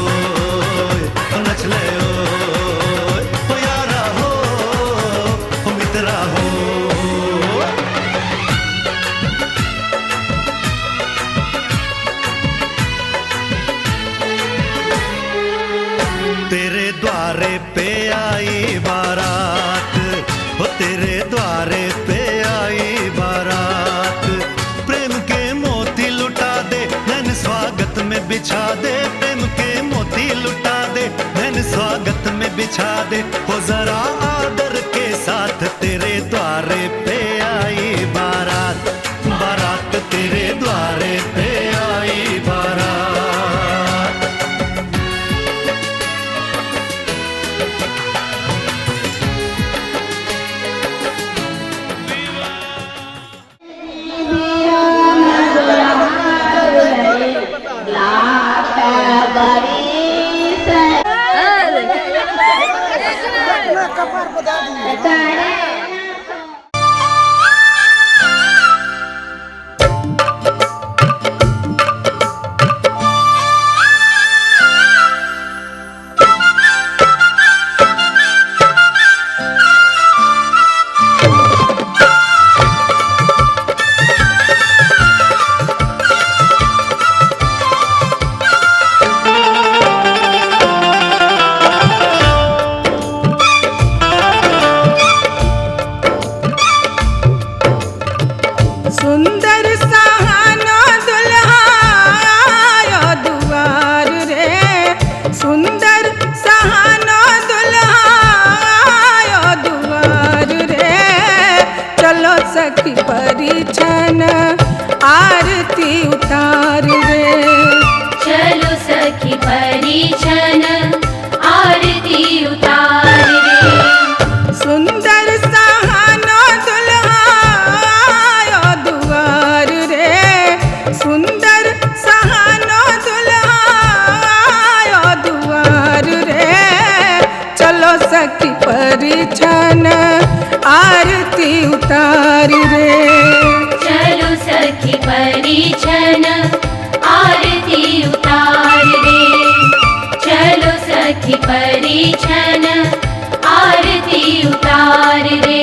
A: नच ले ओ यारा हो मित्रा हो। तेरे द्वारे पे आई बारात हो, तेरे द्वारे पे आई बारात, प्रेम के मोती लुटा दे नैन स्वागत में बिछा दे, प्रेम के मोती लुटा दे नैन स्वागत में बिछा दे, हो जरा आदर के साथ तेरे द्वारे पे आई बारात, बारात तेरे द्वारे पे आई बारात।
H: सुंदर सहानो दुल्हा आयो दुआर रे, सुंदर सहानो दुल्हा आयो दुआर रे, चलो सखी परिछन आरती उतार रे,
C: चलो सखी परिछन आरती उतार रे।
H: सुंदर सहानो दुल्हा आयो दुआर रे, सुंदर सहानो दुल्हा आयो दुआर रे, चलो सखी परिछन आरती उतार रे,
C: चलो सखी परिछन आरती उतार रे, चलो सखी परिछन आरती उतार रे।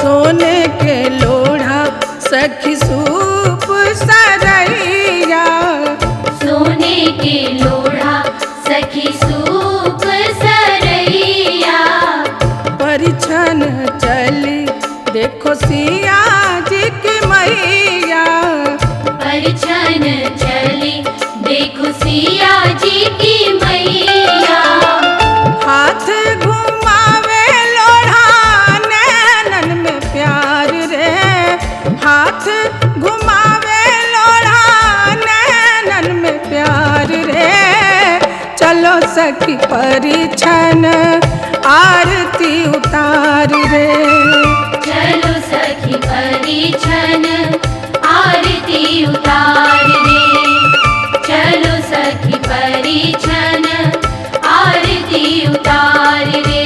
H: सोने के लोढ़ा सखी सूप सरैया,
C: सोने के लोढ़ा सखी सूप सरैया,
H: परिछन चली देखो सिया जी की मैया,
C: परिछन चली देखो सिया जी की मैया,
H: हाथ घुमावे लोढ़ा नैनन में प्यार रे, हाथ घुमावे लोढ़ा नैनन में प्यार रे, चलो सखी परिछन आरती उतार रे,
C: चलो सखी परिछन आरती उतार रे, चलो सखी परिछन आरती उतार रे।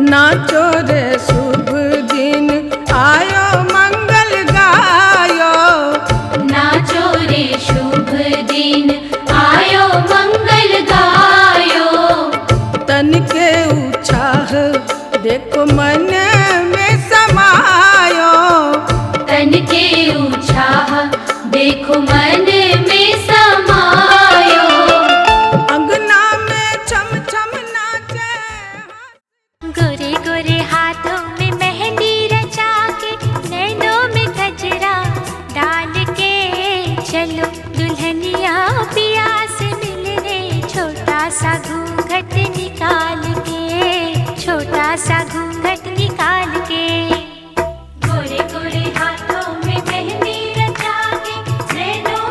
H: नाचो रे शुभ दिन आयो मंगल गायो,
C: नाचो रे शुभ दिन आयो मंगल गायो,
H: तन के उत्साह देखो मन में समा
C: मन में समायो।
H: अंगना में छम छम नाचे।
C: गोरे गोरे हाथों में मेहंदी रचा के, नैनों में गजरा डाल के, चलो दुल्हनिया पिया से मिलने, छोटा सा घूंघट निकाल के, छोटा सा घूंघट निकाल के। गोरे गोरे हाथों में मेहंदी रचा के, नैनों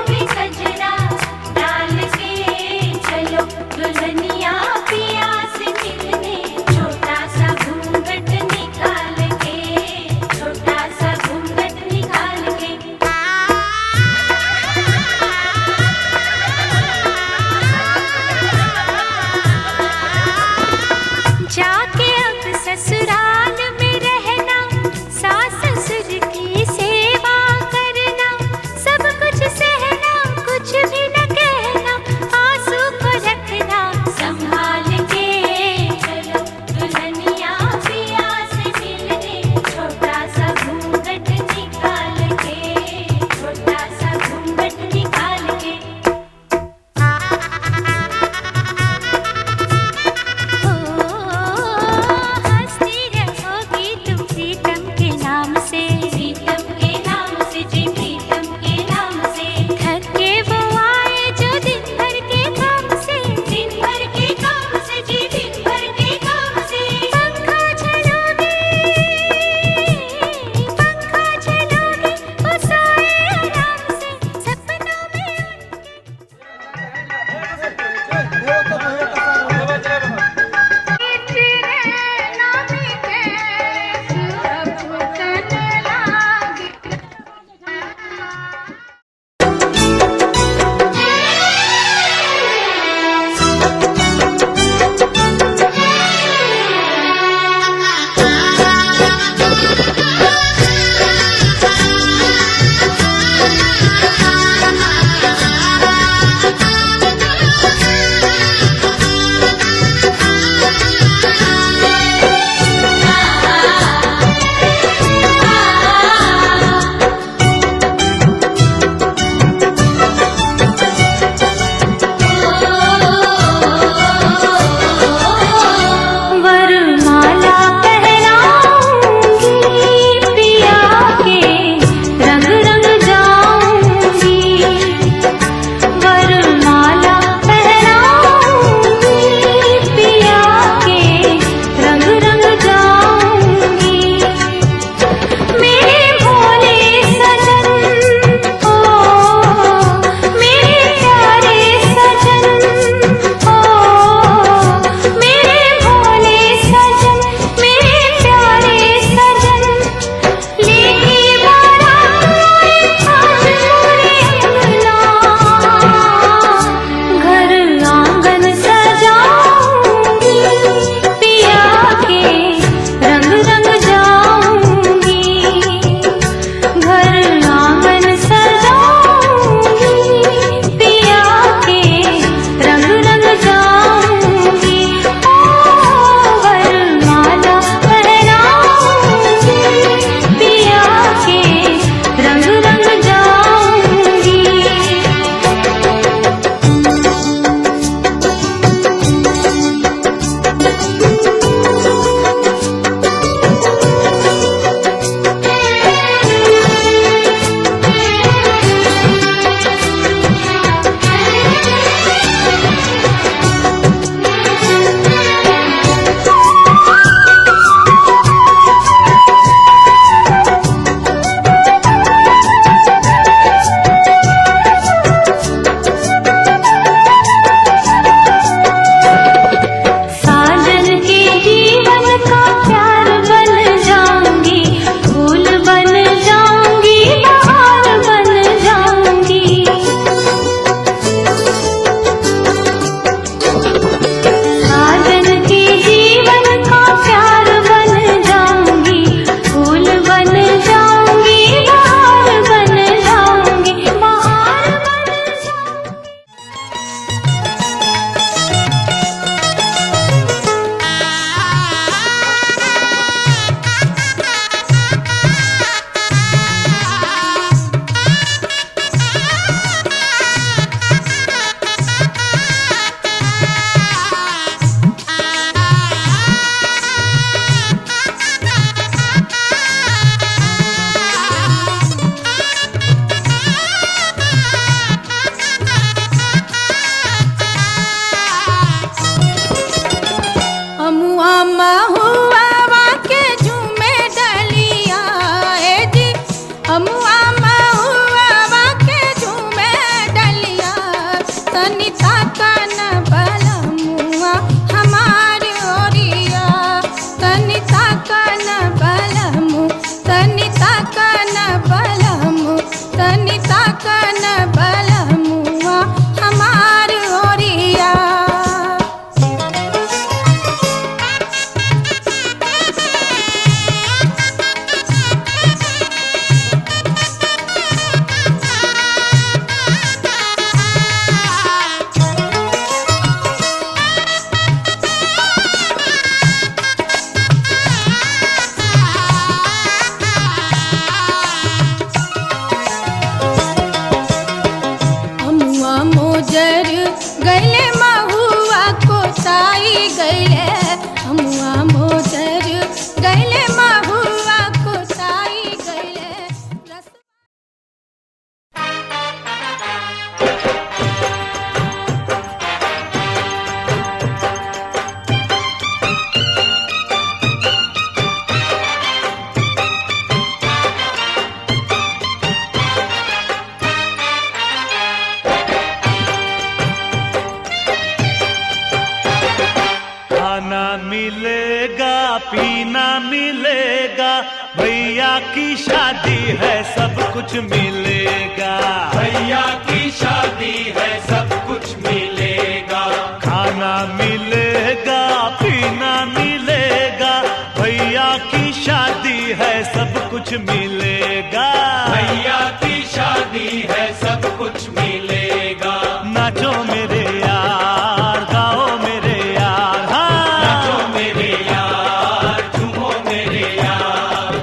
A: खाना मिलेगा पीना मिलेगा, भैया की शादी है सब कुछ मिलेगा।
I: भैया की शादी है सब कुछ मिलेगा।
A: खाना मिलेगा पीना मिलेगा, भैया की शादी है सब कुछ मिलेगा।
I: भैया की शादी है सब कुछ मिलेगा।
A: नाचो मेरे यार, गाओ मेरे यार, हाँ
I: नाचो मेरे यार, झूमो मेरे यार।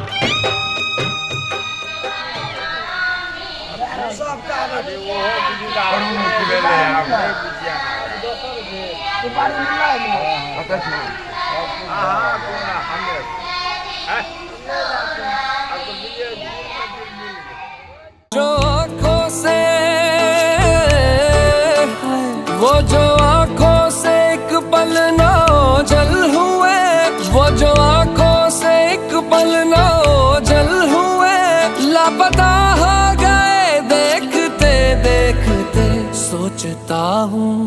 J: जो आँखों से वो जो आँखों से एक पल ना ओझल हुए, वो जो आँखों से एक पल ना ओझल हुए, लापता हो गए देखते देखते। सोचता हूँ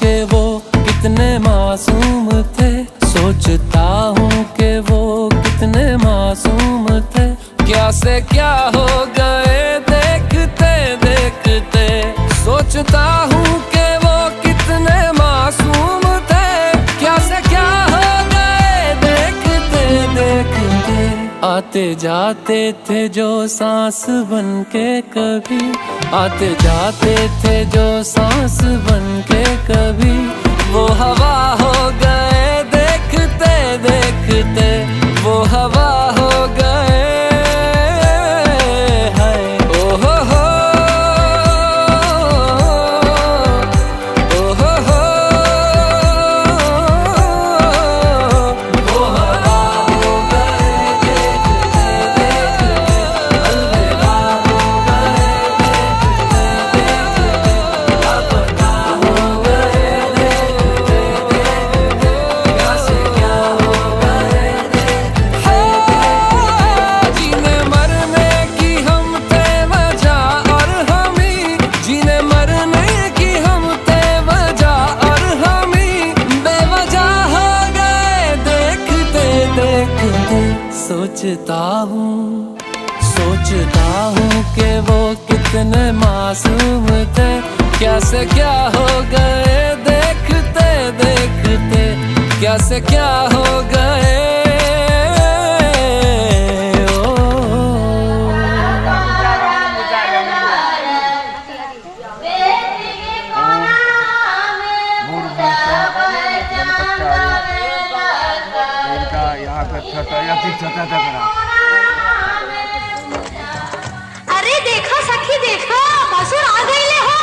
J: कि वो कितने मासूम थे, सोचता हूँ कि वो कितने मासूम थे। क्या से क्या हो गए देखते देखते। सोचता हूँ कि वो कितने मासूम थे, क्या से क्या हो गए देखते देखते। आते जाते थे जो सांस बन के कभी, आते जाते थे जो सांस बन के कभी, वो हवा हो गए देखते देखते। वो हवा हो गए। सोचता हूँ कि वो कितने मासूम थे, क्या से क्या हो गए देखते देखते। क्या से क्या हो गए।
C: अरे देखो सखी देखो, भसुर आ गईले हो।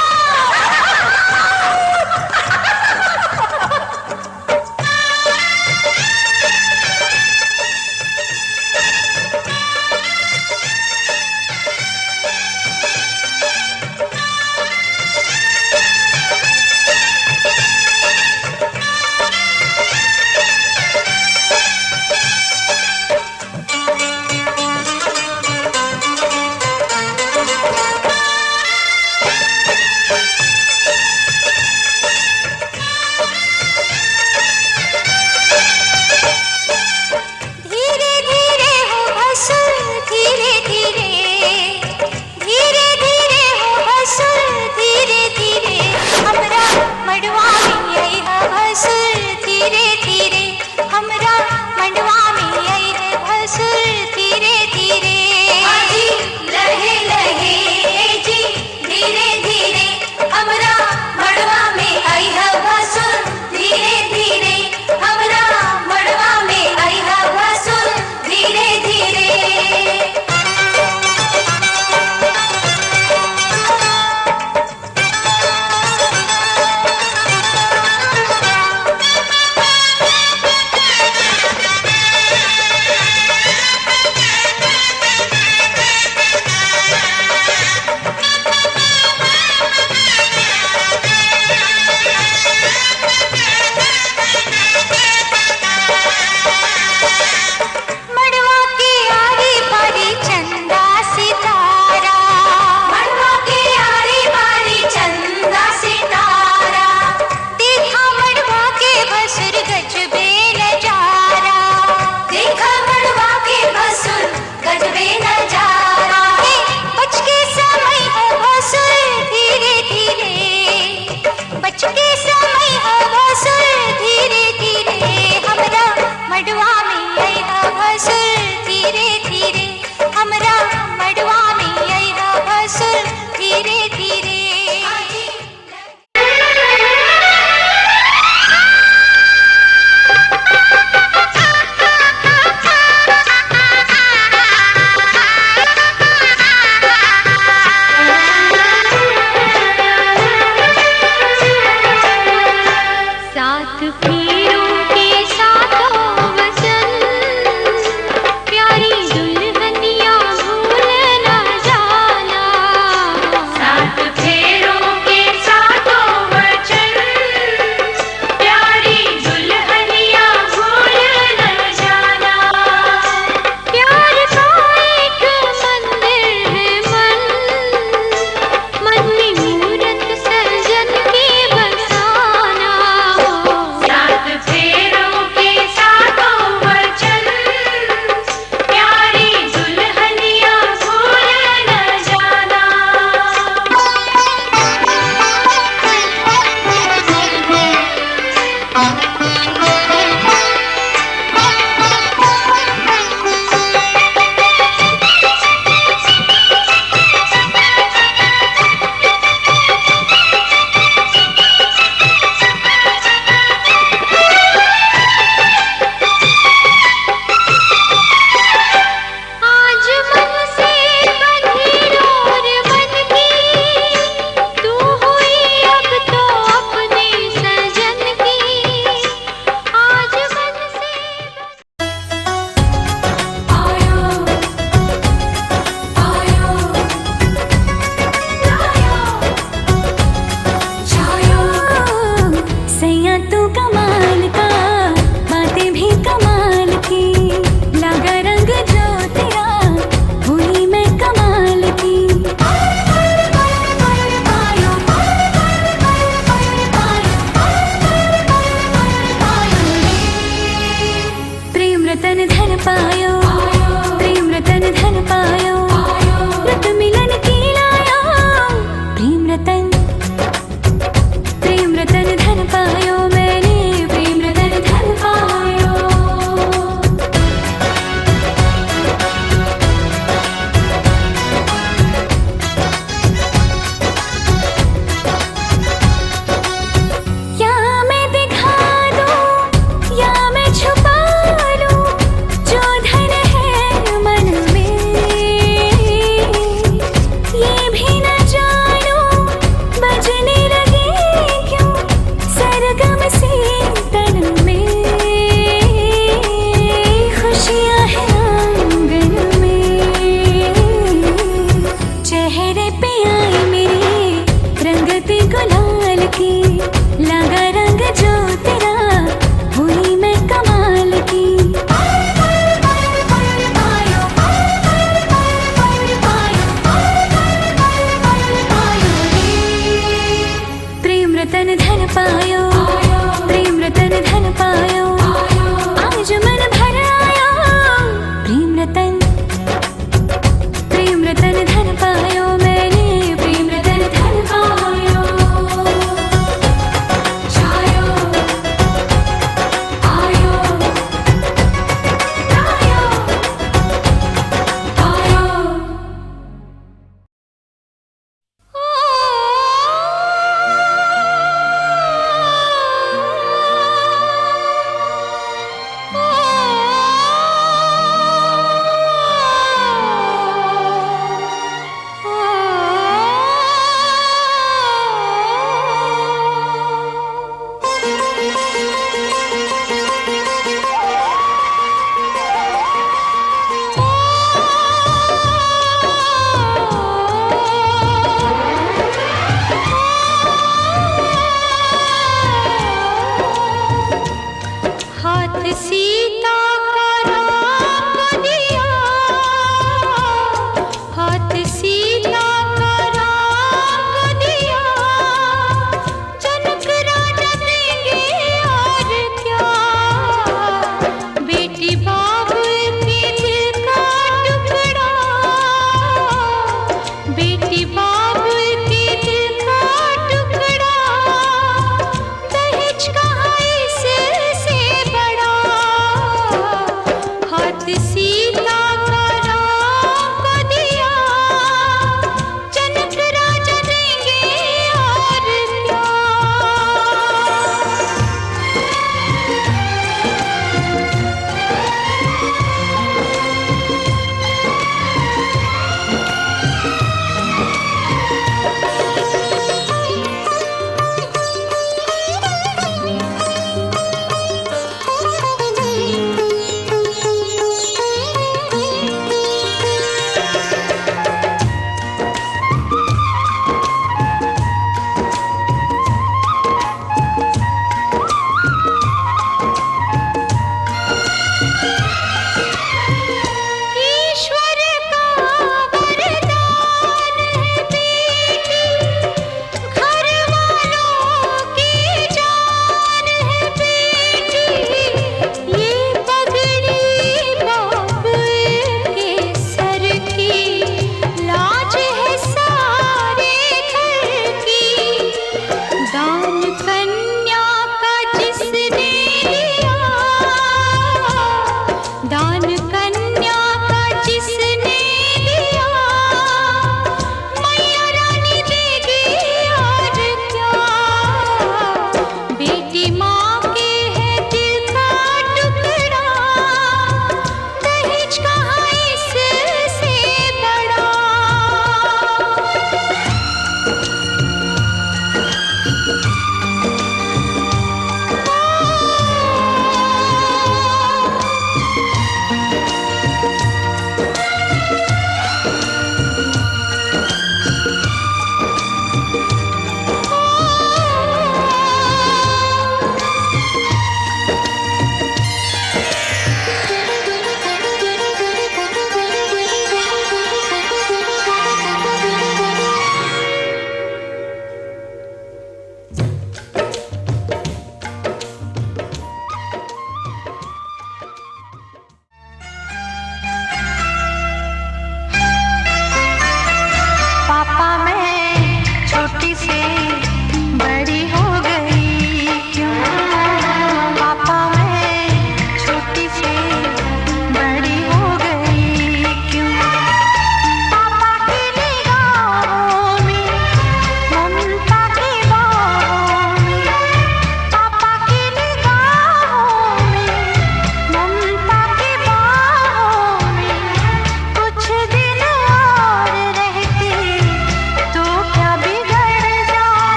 C: सात फेरों के सातों वचन, प्यारी दुल्हनिया भूल न जाना। सात फेरों के सातों वचन, प्यारी दुल्हनिया भूल न जाना। प्यार का एक मंदिर है मन, मन में मूरत सर्जन के बसाना। सात फेरों के सातों वचन, प्यारी दुल्हनिया भूल न जाना। आज मन से बंधी डोर मन की, तू हुई अब तो अपने सजन की। आज मन से आयो आयो लायो छायो।
F: सैया तू कमाल का, बातें भी कमाल की, लगा रंग जो तेरा हुई मैं कमाल की। प्रेम रतन धन पायो, प्रेम रतन धन पायो, रत मिलन की लायो। प्रेम रतन धन पायो मैंने, प्रेम रतन धन पायो। या मैं दिखा दूं या मैं छुपा लूं, जो धन है मन में ये भी न जानूं। बजने लगे क्यों सरगम से तन में, खुशियां हैं आंगन में। चेहरे पे आई मेरे रंगते गुलाल की, लगा रंग जो तेरा हुई मैं कमाल की। प्रेम रतन धन पायो, प्रेम रतन धन पायो, आज मन भर आयो। प्रेम रतन धन पायो मैंने, प्रेम रतन धन पायो। छायो आयो लायो आयो। हाथ सीता का राम दिया, हाथ सीता का राम दिया। जनक राजा देंगे और क्या, बेटी बाबुल के दिल का टुकड़ा, बेटी बाबुल के दिल का टुकड़ा। दहेज कहाँ इससे बड़ा,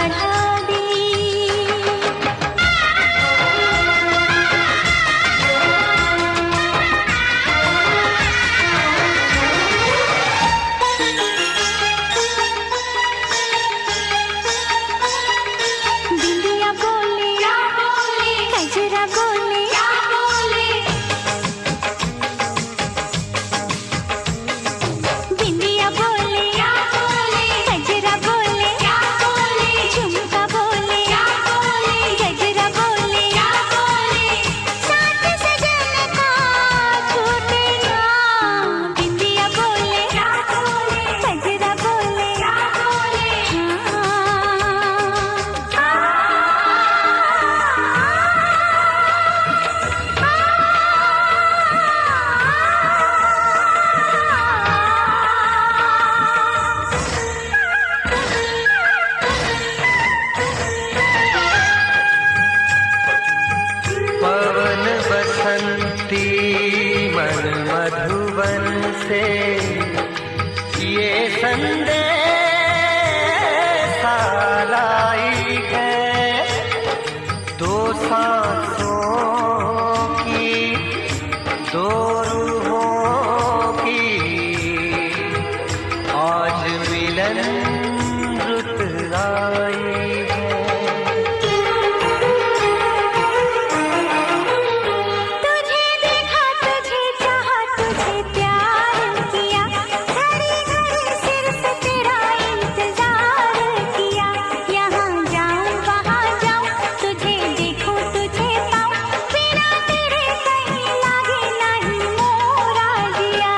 F: बढ़ा दी। बिंदिया बोले गजरा बोले बिंदिया बोले गजरा बोले झुमका बोले गजरा बोले साथ सजन का छूटे ना। बिंदिया बोले गजरा बोले
G: पवन बसंती मन मधुवन से ये संदेश लाई है। दो सांसों की दो रूहों की आज मिलन रुत आई है।
F: तुझे देखा तुझे चाहा तुझे प्यार किया घड़ी घड़ी सिर्फ तेरा इंतजार किया। यहाँ जाऊँ वहाँ जाऊँ तुझे देखूँ तुझे पाऊँ बिना तेरे कहीं लागे नहीं मोरा जिया।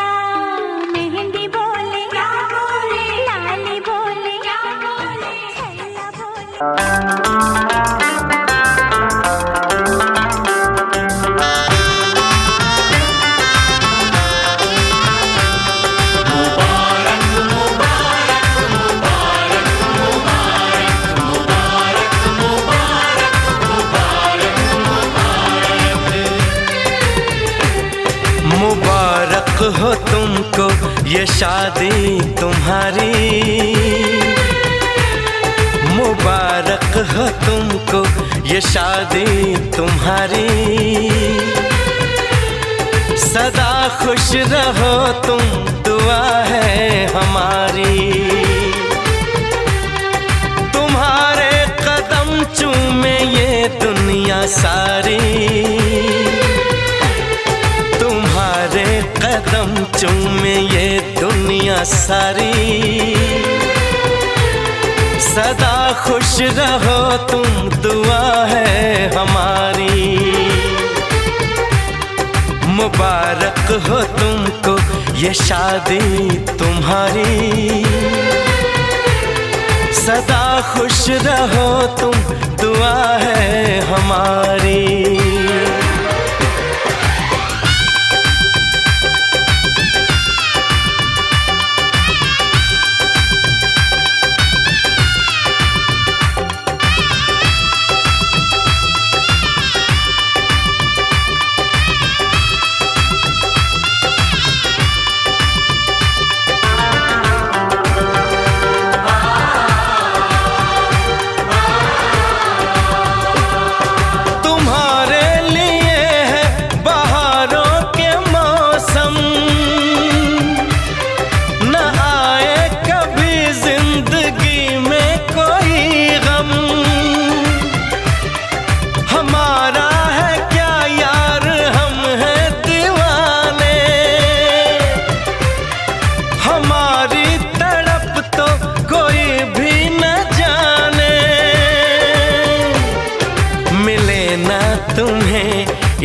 F: मेहंदी बोले लाली बोले छैया बोले
G: मुबारक हो तुमको ये शादी तुम्हारी। मुबारक हो तुमको ये शादी तुम्हारी। सदा खुश रहो तुम दुआ है हमारी। तुम्हारे कदम चूमे ये दुनिया सारी। तुम्हारे कदम चूमे ये दुनिया सारी। सदा खुश रहो तुम दुआ है हमारी। मुबारक हो तुमको ये शादी तुम्हारी। सदा खुश रहो तुम दुआ है हमारी।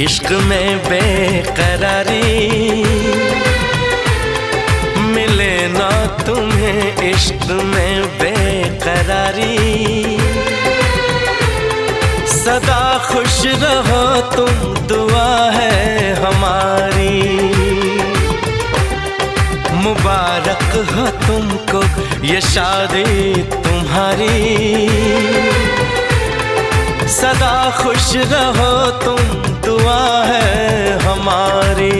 G: इश्क में बेकरारी मिले ना तुम्हें, इश्क में बेकरारी। सदा खुश रहो तुम, दुआ है हमारी। मुबारक हो तुमको ये शादी तुम्हारी। सदा खुश रहो तुम, दुआ है हमारी।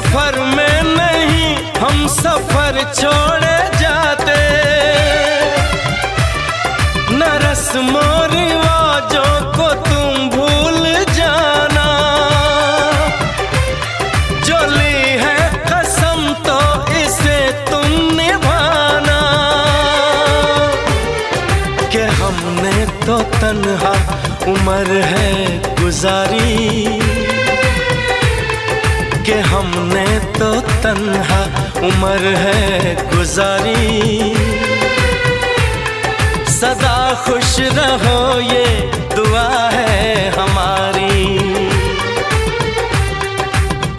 G: सफर में नहीं हम सफर छोड़े जाते, न रस्मों रिवाजों को तुम भूल जाना, जो ली है कसम तो इसे तुम निभाना, कि हमने तो तन्हा उम्र है गुजारी, कि हमने तो तन्हा उम्र है गुजारी, सदा खुश रहो ये दुआ है हमारी,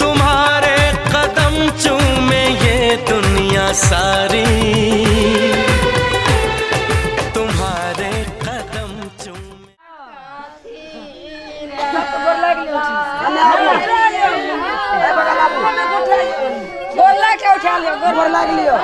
G: तुम्हारे कदम चूमे ये दुनिया सारी, तुम्हारे कदम चूमे।
D: गोर लाग लियो।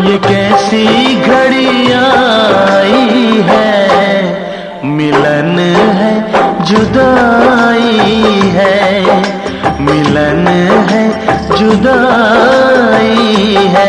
A: ये कैसी घड़ी आई है, मिलन है जुदाई है, मिलन है जुदाई है।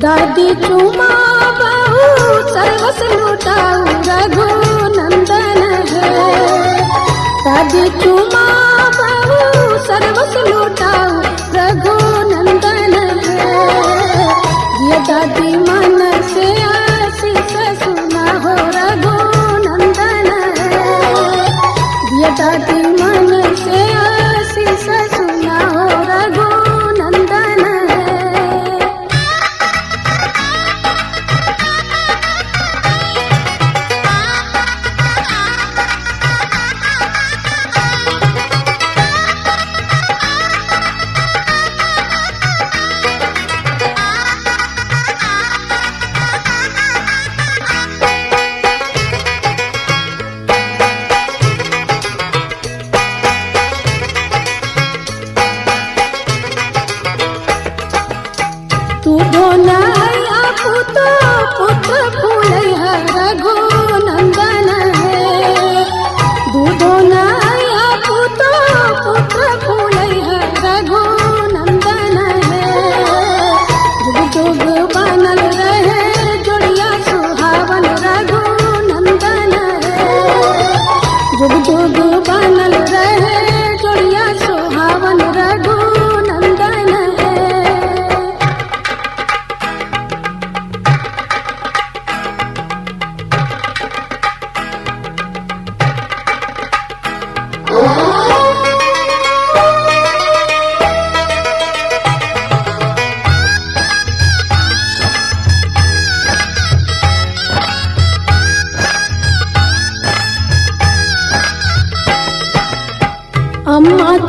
F: दादी चुमा बहु सर्वस लुटाऊ रघुनंदन है, दादी चुमा बहु सर्वस लुटाऊ रघुनंदन है। ये दादी मन से आशीष सुना हो रघुनंदन है, ये दादी मन से आशीष सुना हो रघुनंदन है।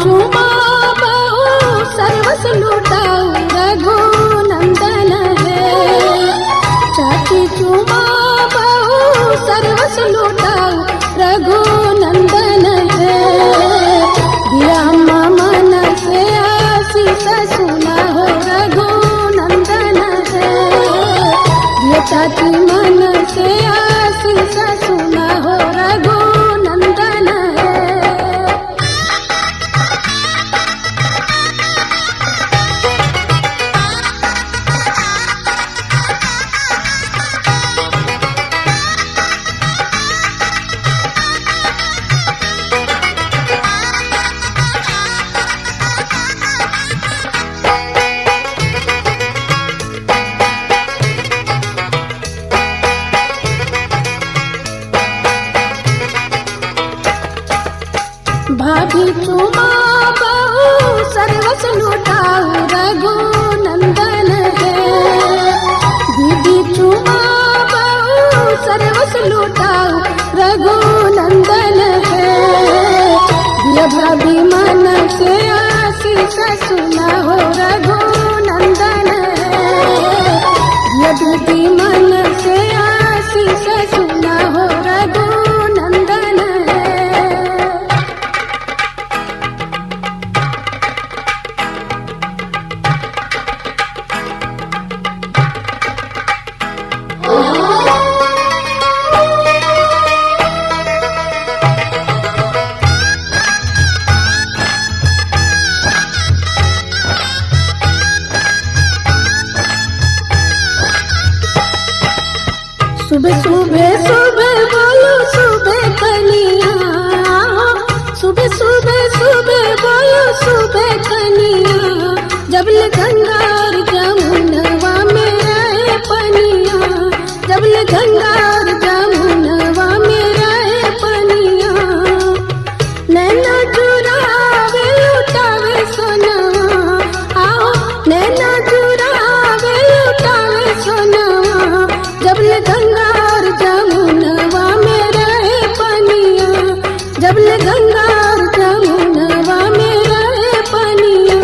F: चूमा बहु सर्वस लुटाऊ रघुनंदन है। छाती चूमा बहु सर्वस लुटाऊ रघुनंदन है। दिया मन से आशीष सुना हो रघुनंदन है। दिया छाती मन से आशीष सुना हो रघुनंदन है। भाभी चूमा बहु सर्वस लुटाऊ रघुनंदन है। दीदी चूमा बहु सर्वस लुटाऊ रघुनंदन है। दिया भाभी मन से आशीष सुना हो रघुनंदन है। दिया दीदी मन से आशीष सुना हो रघुनंदन है। सुबह सुबह सुबह बोलो सुबह कनिया। सुबह सुबह सुबह बोलो सुबह कनिया। जबल गंगा और जमुनवा में रहे पनिया। जबल गंगा और जमुनवा में रहे पनिया। नैना चुरावे लुटावे सोनवा। आओ नैना चुरावे लुटावे सोनवा। जबल गंगा और जमुनवा में रहे पनिया। जबल गंगा और जमुनवा में रहे पनिया।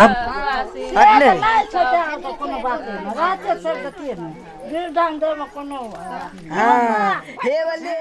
D: अब हटले
H: हाँ हे वाले